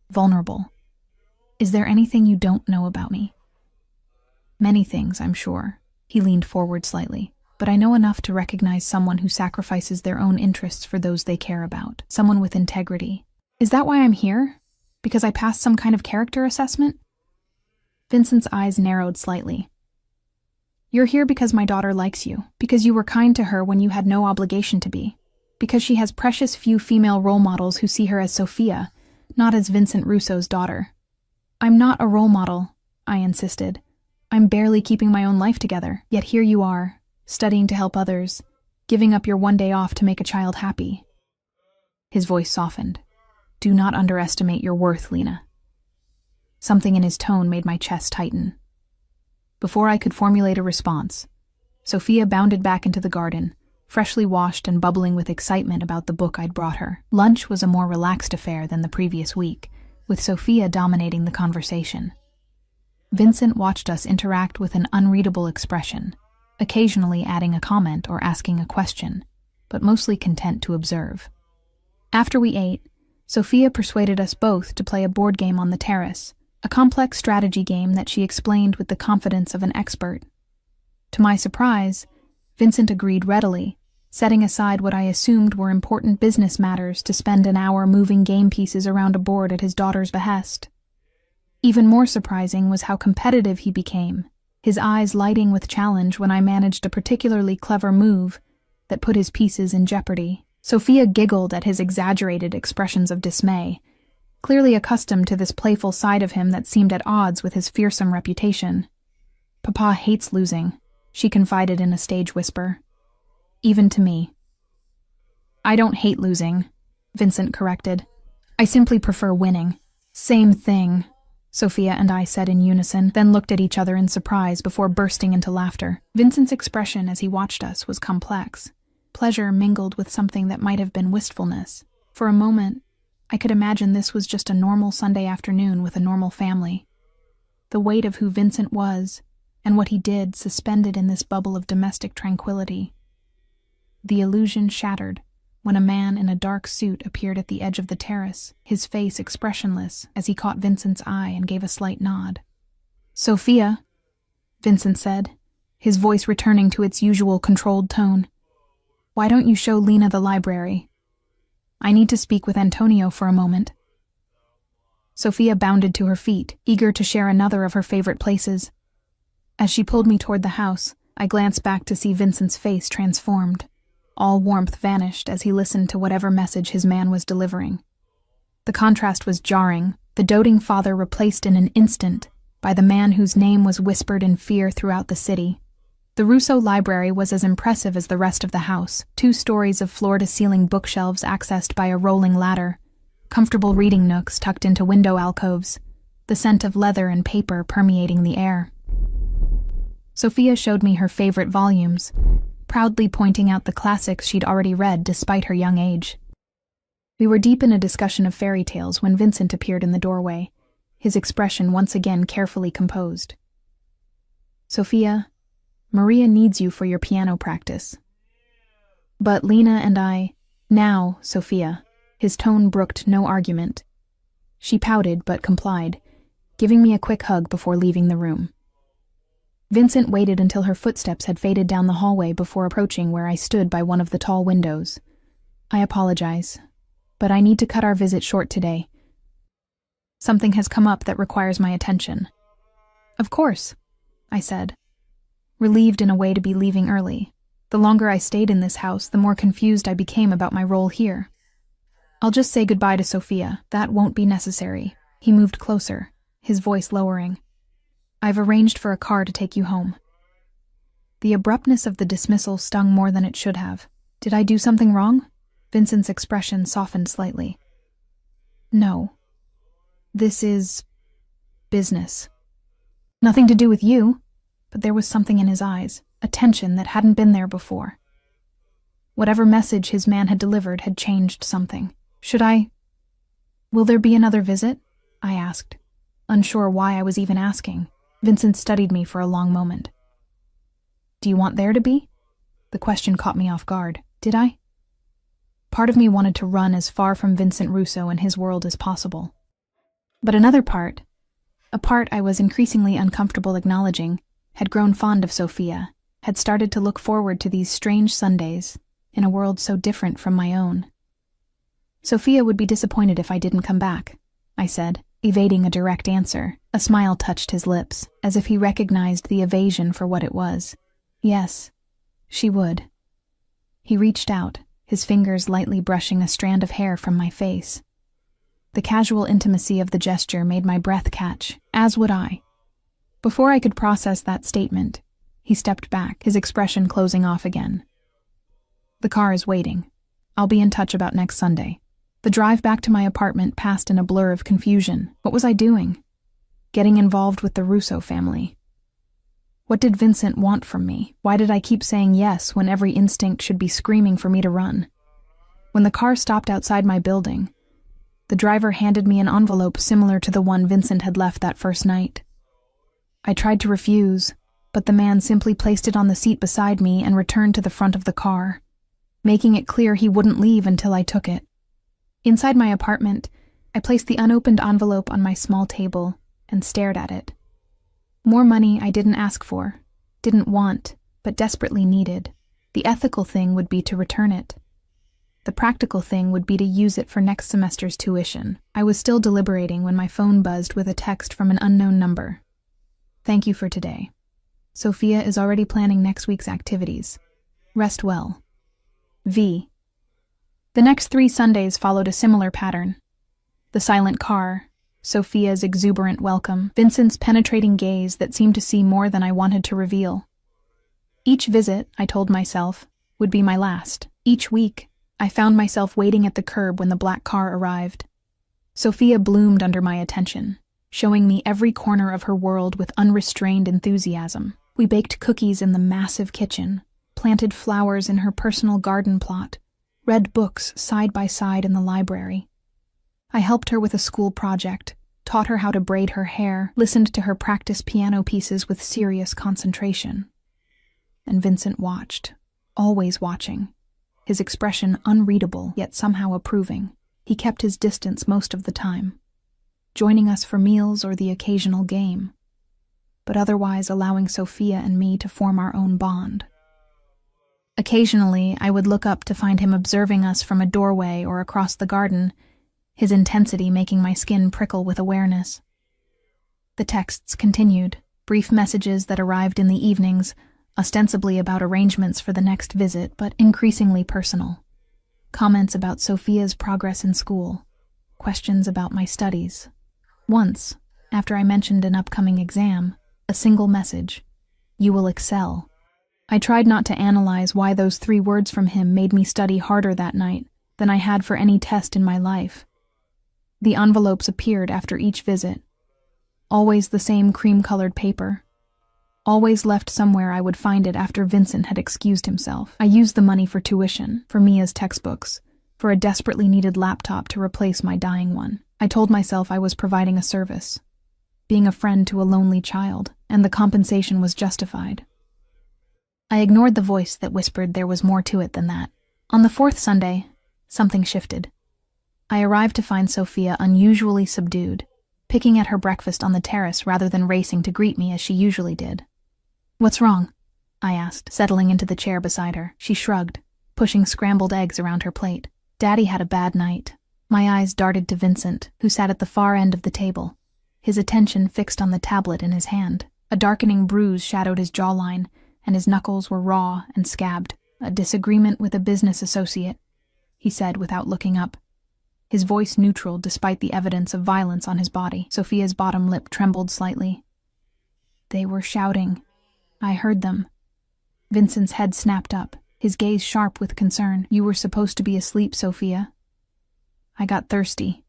vulnerable. Is there anything you don't know about me? Many things, I'm sure. He leaned forward slightly. But I know enough to recognize someone who sacrifices their own interests for those they care about. Someone with integrity. Is that why I'm here? Because I passed some kind of character assessment? Vincent's eyes narrowed slightly. You're here because my daughter likes you. Because you were kind to her when you had no obligation to be. Because she has precious few female role models who see her as Sophia, not as Vincent Russo's daughter. I'm not a role model, I insisted. I'm barely keeping my own life together. Yet here you are, studying to help others, giving up your one day off to make a child happy. His voice softened. Do not underestimate your worth, Lena. Something in his tone made my chest tighten. Before I could formulate a response, Sophia bounded back into the garden, freshly washed and bubbling with excitement about the book I'd brought her. Lunch was a more relaxed affair than the previous week, with Sophia dominating the conversation. Vincent watched us interact with an unreadable expression, occasionally adding a comment or asking a question, but mostly content to observe. After we ate, Sophia persuaded us both to play a board game on the terrace, a complex strategy game that she explained with the confidence of an expert. To my surprise, Vincent agreed readily, setting aside what I assumed were important business matters to spend an hour moving game pieces around a board at his daughter's behest. Even more surprising was how competitive he became, his eyes lighting with challenge when I managed a particularly clever move that put his pieces in jeopardy. Sophia giggled at his exaggerated expressions of dismay, clearly accustomed to this playful side of him that seemed at odds with his fearsome reputation. Papa hates losing, she confided in a stage whisper. Even to me. I don't hate losing, Vincent corrected. I simply prefer winning. Same thing, Sophia and I said in unison, then looked at each other in surprise before bursting into laughter. Vincent's expression as he watched us was complex. Pleasure mingled with something that might have been wistfulness. For a moment, I could imagine this was just a normal Sunday afternoon with a normal family. The weight of who Vincent was, and what he did, suspended in this bubble of domestic tranquility. The illusion shattered when a man in a dark suit appeared at the edge of the terrace, his face expressionless as he caught Vincent's eye and gave a slight nod. Sophia, Vincent said, his voice returning to its usual controlled tone. Why don't you show Lena the library? I need to speak with Antonio for a moment. Sophia bounded to her feet, eager to share another of her favorite places. As she pulled me toward the house, I glanced back to see Vincent's face transformed. All warmth vanished as he listened to whatever message his man was delivering. The contrast was jarring, the doting father replaced in an instant by the man whose name was whispered in fear throughout the city. The Russo library was as impressive as the rest of the house, 2 stories of floor-to-ceiling bookshelves accessed by a rolling ladder, comfortable reading nooks tucked into window alcoves, the scent of leather and paper permeating the air. Sophia showed me her favorite volumes, proudly pointing out the classics she'd already read despite her young age. We were deep in a discussion of fairy tales when Vincent appeared in the doorway, his expression once again carefully composed. Sophia, Maria needs you for your piano practice. But Lena and I... Now, Sophia. His tone brooked no argument. She pouted but complied, giving me a quick hug before leaving the room. Vincent waited until her footsteps had faded down the hallway before approaching where I stood by one of the tall windows. I apologize, but I need to cut our visit short today. Something has come up that requires my attention. Of course, I said, relieved in a way to be leaving early. The longer I stayed in this house, the more confused I became about my role here. I'll just say goodbye to Sophia. That won't be necessary. He moved closer, his voice lowering. I've arranged for a car to take you home. The abruptness of the dismissal stung more than it should have. Did I do something wrong? Vincent's expression softened slightly. No. This is business. Nothing to do with you, but there was something in his eyes, a tension that hadn't been there before. Whatever message his man had delivered had changed something. Will there be another visit? I asked, unsure why I was even asking. Vincent studied me for a long moment. Do you want there to be? The question caught me off guard. Did I? Part of me wanted to run as far from Vincent Russo and his world as possible. But another part, a part I was increasingly uncomfortable acknowledging, had grown fond of Sophia, had started to look forward to these strange Sundays in a world so different from my own. Sophia would be disappointed if I didn't come back, I said, evading a direct answer. A smile touched his lips, as if he recognized the evasion for what it was. Yes, she would. He reached out, his fingers lightly brushing a strand of hair from my face. The casual intimacy of the gesture made my breath catch, as would I. Before I could process that statement, he stepped back, his expression closing off again. The car is waiting. I'll be in touch about next Sunday. The drive back to my apartment passed in a blur of confusion. What was I doing? Getting involved with the Russo family. What did Vincent want from me? Why did I keep saying yes when every instinct should be screaming for me to run? When the car stopped outside my building, the driver handed me an envelope similar to the one Vincent had left that first night. I tried to refuse, but the man simply placed it on the seat beside me and returned to the front of the car, making it clear he wouldn't leave until I took it. Inside my apartment, I placed the unopened envelope on my small table and stared at it. More money I didn't ask for, didn't want, but desperately needed. The ethical thing would be to return it. The practical thing would be to use it for next semester's tuition. I was still deliberating when my phone buzzed with a text from an unknown number. Thank you for today. Sophia is already planning next week's activities. Rest well. V. The next 3 Sundays followed a similar pattern. The silent car, Sophia's exuberant welcome, Vincent's penetrating gaze that seemed to see more than I wanted to reveal. Each visit, I told myself, would be my last. Each week, I found myself waiting at the curb when the black car arrived. Sophia bloomed under my attention, showing me every corner of her world with unrestrained enthusiasm. We baked cookies in the massive kitchen, planted flowers in her personal garden plot, read books side by side in the library. I helped her with a school project, taught her how to braid her hair, listened to her practice piano pieces with serious concentration. And Vincent watched, always watching, his expression unreadable yet somehow approving. He kept his distance most of the time, joining us for meals or the occasional game, but otherwise allowing Sophia and me to form our own bond. Occasionally, I would look up to find him observing us from a doorway or across the garden, his intensity making my skin prickle with awareness. The texts continued, brief messages that arrived in the evenings, ostensibly about arrangements for the next visit, but increasingly personal. Comments about Sophia's progress in school, questions about my studies. Once, after I mentioned an upcoming exam, a single message: "You will excel." I tried not to analyze why those 3 words from him made me study harder that night than I had for any test in my life. The envelopes appeared after each visit. Always the same cream-colored paper. Always left somewhere I would find it after Vincent had excused himself. I used the money for tuition, for Mia's textbooks, for a desperately needed laptop to replace my dying one. I told myself I was providing a service, being a friend to a lonely child, and the compensation was justified. I ignored the voice that whispered there was more to it than that. On the 4th Sunday, something shifted. I arrived to find Sophia unusually subdued, picking at her breakfast on the terrace rather than racing to greet me as she usually did. "What's wrong?" I asked, settling into the chair beside her. She shrugged, pushing scrambled eggs around her plate. "Daddy had a bad night." My eyes darted to Vincent, who sat at the far end of the table, his attention fixed on the tablet in his hand. A darkening bruise shadowed his jawline, and his knuckles were raw and scabbed. "A disagreement with a business associate," he said without looking up, his voice neutral despite the evidence of violence on his body. Sophia's bottom lip trembled slightly. "They were shouting. I heard them." Vincent's head snapped up, his gaze sharp with concern. "You were supposed to be asleep, Sophia." I got thirsty.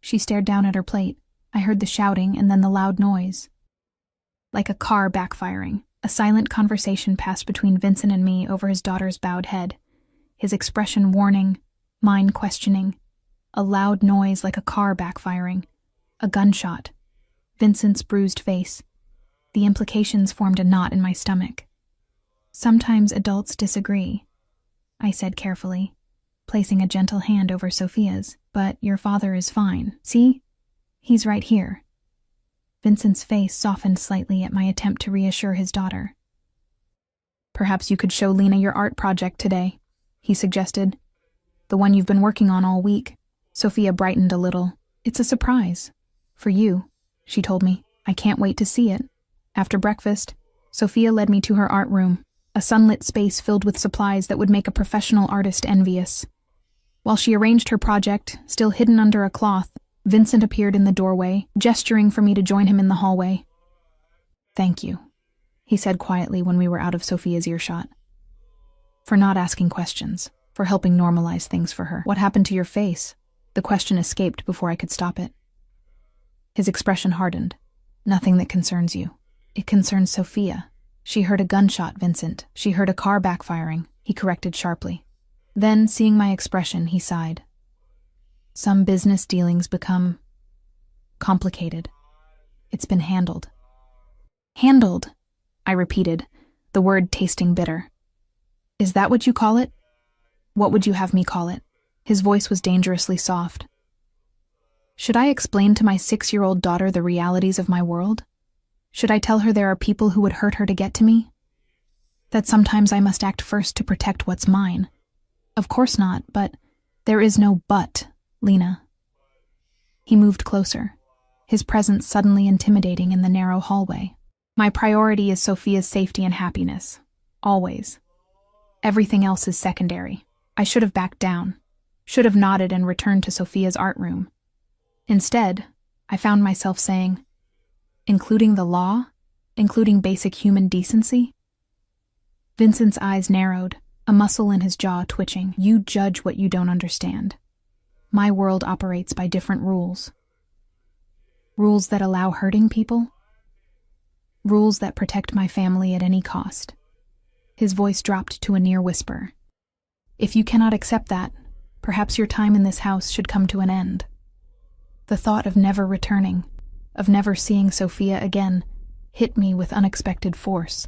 She stared down at her plate. I heard the shouting and then the loud noise. Like a car backfiring, a silent conversation passed between Vincent and me over his daughter's bowed head, his expression warning, mine questioning. A loud noise like a car backfiring. A gunshot. Vincent's bruised face. The implications formed a knot in my stomach. "Sometimes adults disagree," I said carefully, placing a gentle hand over Sophia's. "But your father is fine. See? He's right here." Vincent's face softened slightly at my attempt to reassure his daughter. "Perhaps you could show Lena your art project today," he suggested. "The one you've been working on all week." Sophia brightened a little. "It's a surprise. For you," she told me. "I can't wait to see it." After breakfast, Sophia led me to her art room, a sunlit space filled with supplies that would make a professional artist envious. While she arranged her project, still hidden under a cloth, Vincent appeared in the doorway, gesturing for me to join him in the hallway. "Thank you," he said quietly when we were out of Sophia's earshot. "For not asking questions, for helping normalize things for her." "What happened to your face?" The question escaped before I could stop it. His expression hardened. "Nothing that concerns you. It concerns Sophia." "She heard a gunshot, Vincent. She heard a car backfiring," he corrected sharply. Then, seeing my expression, he sighed. "Some business dealings become complicated. It's been handled." "Handled," I repeated, the word tasting bitter. "Is that what you call it? What would you have me call it?" His voice was dangerously soft. "Should I explain to my 6-year-old daughter the realities of my world? Should I tell her there are people who would hurt her to get to me? That sometimes I must act first to protect what's mine? Of course not, but there is no but, Lena." He moved closer, his presence suddenly intimidating in the narrow hallway. "My priority is Sophia's safety and happiness. Always. Everything else is secondary." I should have backed down, should have nodded and returned to Sophia's art room. Instead, I found myself saying, "Including the law? Including basic human decency?" Vincent's eyes narrowed, a muscle in his jaw twitching. "You judge what you don't understand. My world operates by different rules. Rules that allow hurting people? Rules that protect my family at any cost." His voice dropped to a near whisper. "If you cannot accept that, perhaps your time in this house should come to an end." The thought of never returning, of never seeing Sophia again, hit me with unexpected force.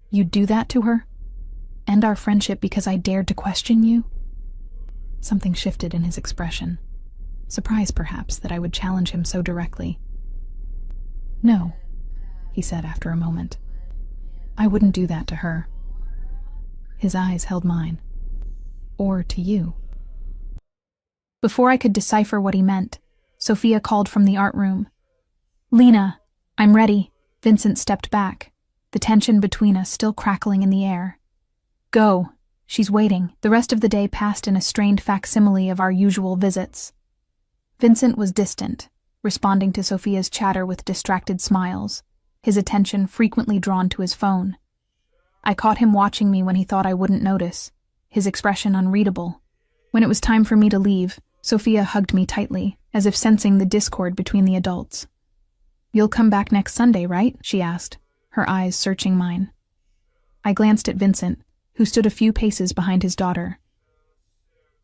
"You'd do that to her? End our friendship because I dared to question you?" Something shifted in his expression. Surprise, perhaps, that I would challenge him so directly. "No," he said after a moment. "I wouldn't do that to her." His eyes held mine. "Or to you." Before I could decipher what he meant, Sophia called from the art room. "Lena, I'm ready." Vincent stepped back, the tension between us still crackling in the air. "Go. She's waiting." The rest of the day passed in a strained facsimile of our usual visits. Vincent was distant, responding to Sophia's chatter with distracted smiles, his attention frequently drawn to his phone. I caught him watching me when he thought I wouldn't notice, his expression unreadable. When it was time for me to leave, Sophia hugged me tightly, as if sensing the discord between the adults. "You'll come back next Sunday, right?" she asked, her eyes searching mine. I glanced at Vincent, who stood a few paces behind his daughter.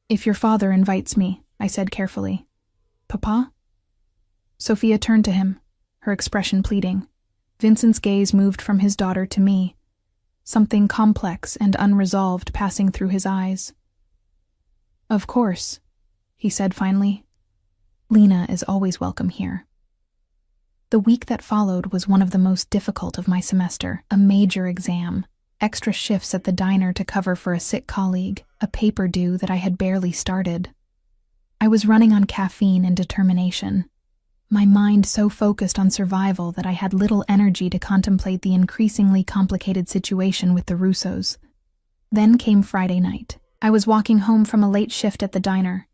"If your father invites me," I said carefully. "Papa?" Sophia turned to him, her expression pleading. Vincent's gaze moved from his daughter to me, something complex and unresolved passing through his eyes. "Of course," he said finally. Lena is always welcome here. The week that followed was one of the most difficult of my semester, a major exam, extra shifts at the diner to cover for a sick colleague, a paper due that I had barely started. I was running on caffeine and determination, my mind so focused on survival that I had little energy to contemplate the increasingly complicated situation with the Russos. Then came Friday night. I was walking home from a late shift at the diner,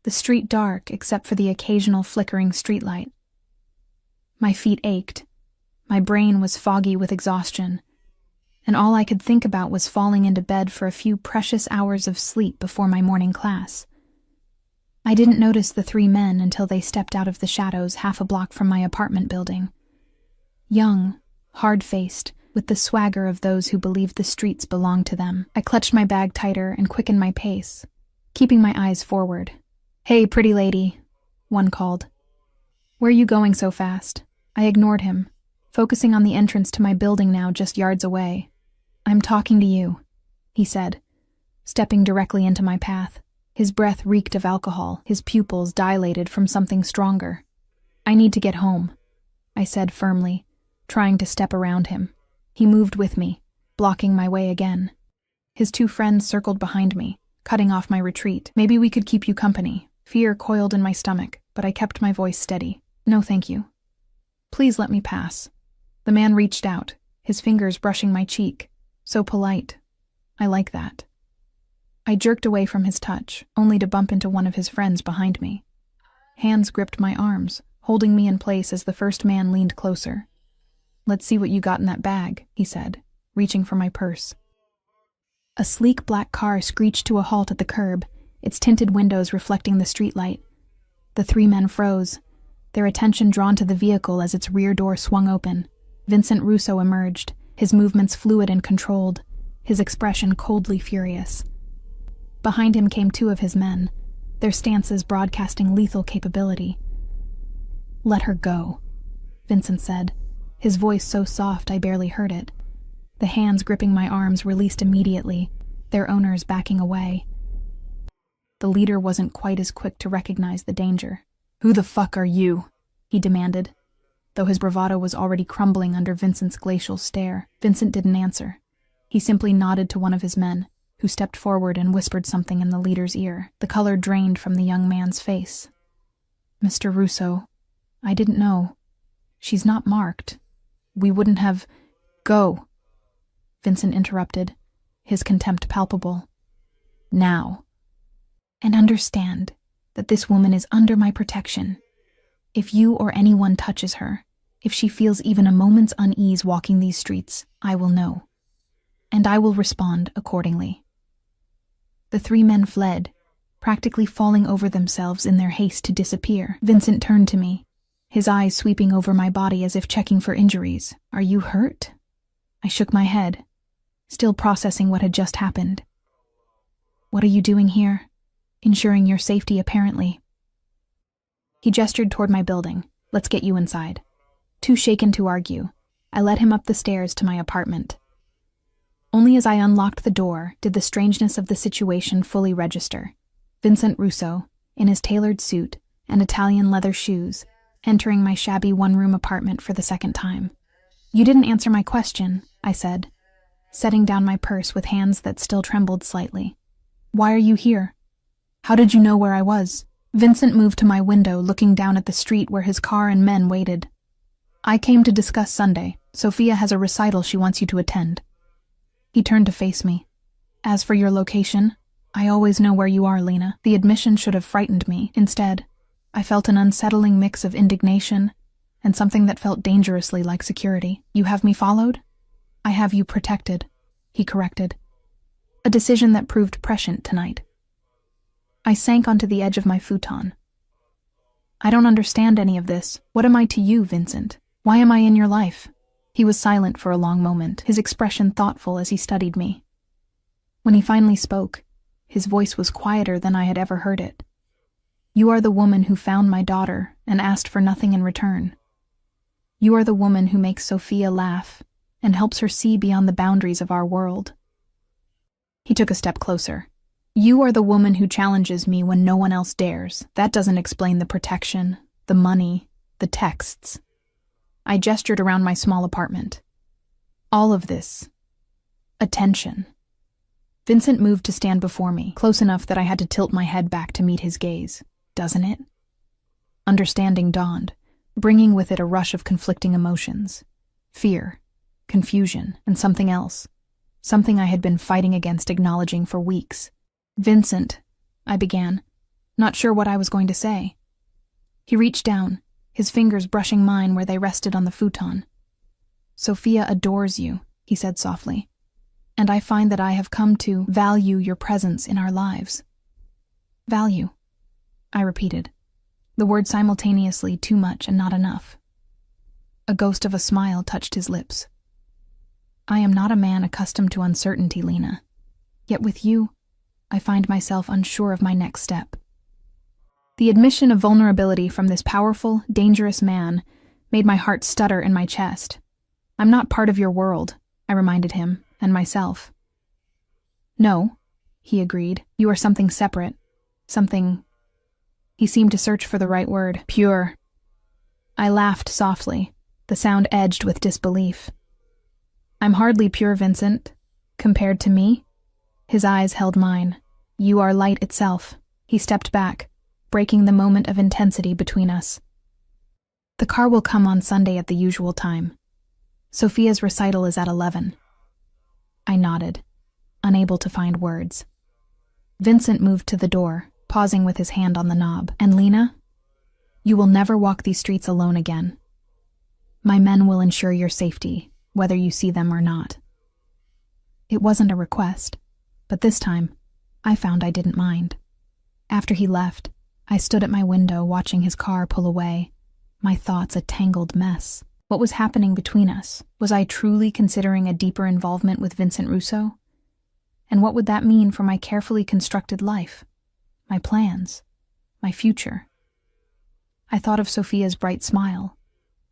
the street dark except for the occasional flickering streetlight. My feet ached, my brain was foggy with exhaustion, and all I could think about was falling into bed for a few precious hours of sleep before my morning class. I didn't notice the three men until they stepped out of the shadows half a block from my apartment building. Young, hard-faced, with the swagger of those who believed the streets belonged to them. I clutched my bag tighter and quickened my pace, keeping my eyes forward. "Hey, pretty lady," one called. "Where are you going so fast?" I ignored him, focusing on the entrance to my building now just yards away. "I'm talking to you," he said, stepping directly into my path. His breath reeked of alcohol, his pupils dilated from something stronger. "I need to get home," I said firmly, trying to step around him. He moved with me, blocking my way again. His two friends circled behind me, cutting off my retreat. "Maybe we could keep you company." Fear coiled in my stomach, but I kept my voice steady. "No, thank you. Please let me pass." The man reached out, his fingers brushing my cheek. So polite. I like that. I jerked away from his touch, only to bump into one of his friends behind me. Hands gripped my arms, holding me in place as the first man leaned closer. "Let's see what you got in that bag," he said, reaching for my purse. A sleek black car screeched to a halt at the curb, its tinted windows reflecting the streetlight. The three men froze, their attention drawn to the vehicle as its rear door swung open. Vincent Russo emerged, his movements fluid and controlled, his expression coldly furious. Behind him came two of his men, their stances broadcasting lethal capability. "Let her go," Vincent said, his voice so soft I barely heard it. The hands gripping my arms released immediately, their owners backing away. The leader wasn't quite as quick to recognize the danger. "Who the fuck are you?" he demanded, though his bravado was already crumbling under Vincent's glacial stare. Vincent didn't answer. He simply nodded to one of his men, who stepped forward and whispered something in the leader's ear. The color drained from the young man's face. "Mr. Russo, I didn't know. She's not marked. We wouldn't have—" "Go," Vincent interrupted, his contempt palpable. "Now. And understand that this woman is under my protection. If you or anyone touches her, if she feels even a moment's unease walking these streets, I will know. And I will respond accordingly." The three men fled, practically falling over themselves in their haste to disappear. Vincent turned to me, his eyes sweeping over my body as if checking for injuries. "Are you hurt?" I shook my head, still processing what had just happened. "What are you doing here?" "Ensuring your safety, apparently." He gestured toward my building. "Let's get you inside." Too shaken to argue, I led him up the stairs to my apartment. Only as I unlocked the door did the strangeness of the situation fully register. Vincent Russo, in his tailored suit and Italian leather shoes, entering my shabby one-room apartment for the second time. "You didn't answer my question," I said, setting down my purse with hands that still trembled slightly. "Why are you here? How did you know where I was?" Vincent moved to my window, looking down at the street where his car and men waited. "I came to discuss Sunday. Sophia has a recital she wants you to attend." He turned to face me. "As for your location, I always know where you are, Lena." The admission should have frightened me. Instead, I felt an unsettling mix of indignation and something that felt dangerously like security. "You have me followed?" "I have you protected," he corrected. A decision that proved prescient tonight. I sank onto the edge of my futon. "I don't understand any of this. What am I to you, Vincent? Why am I in your life?" He was silent for a long moment, his expression thoughtful as he studied me. When he finally spoke, his voice was quieter than I had ever heard it. "You are the woman who found my daughter and asked for nothing in return. You are the woman who makes Sophia laugh and helps her see beyond the boundaries of our world." He took a step closer, You are the woman who challenges me when no one else dares. That doesn't explain the protection, the money, the texts. I gestured around my small apartment. All of this. Attention. Vincent moved to stand before me, close enough that I had to tilt my head back to meet his gaze. Doesn't it? Understanding dawned, bringing with it a rush of conflicting emotions. Fear, confusion, and something else. Something I had been fighting against acknowledging for weeks. Vincent, I began, not sure what I was going to say. He reached down, his fingers brushing mine where they rested on the futon. Sophia adores you, he said softly, and I find that I have come to value your presence in our lives. Value, I repeated, the word simultaneously too much and not enough. A ghost of a smile touched his lips. I am not a man accustomed to uncertainty, Lena. Yet with you, I find myself unsure of my next step. The admission of vulnerability from this powerful, dangerous man made my heart stutter in my chest. I'm not part of your world, I reminded him, and myself. No, he agreed. You are something separate. Something... He seemed to search for the right word. Pure. I laughed softly, the sound edged with disbelief. I'm hardly pure, Vincent. Compared to me? His eyes held mine. You are light itself. He stepped back, breaking the moment of intensity between us. The car will come on Sunday at the usual time. Sophia's recital is at 11. I nodded, unable to find words. Vincent moved to the door, pausing with his hand on the knob. And Lena? You will never walk these streets alone again. My men will ensure your safety, whether you see them or not. It wasn't a request, but this time, I found I didn't mind. After he left, I stood at my window watching his car pull away, my thoughts a tangled mess. What was happening between us? Was I truly considering a deeper involvement with Vincent Russo? And what would that mean for my carefully constructed life? My plans? My future? I thought of Sophia's bright smile,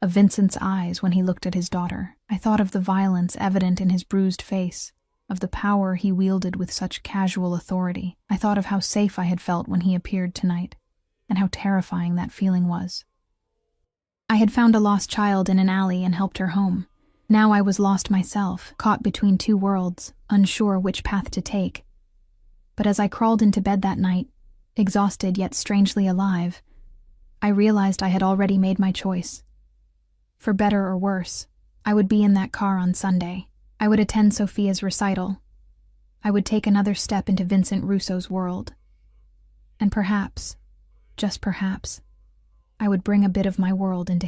of Vincent's eyes when he looked at his daughter. I thought of the violence evident in his bruised face, of the power he wielded with such casual authority. I thought of how safe I had felt when he appeared tonight, and how terrifying that feeling was. I had found a lost child in an alley and helped her home. Now I was lost myself, caught between two worlds, unsure which path to take. But as I crawled into bed that night, exhausted yet strangely alive, I realized I had already made my choice. For better or worse, I would be in that car on Sunday. I would attend Sophia's recital. I would take another step into Vincent Russo's world. And perhaps, just perhaps, I would bring a bit of my world into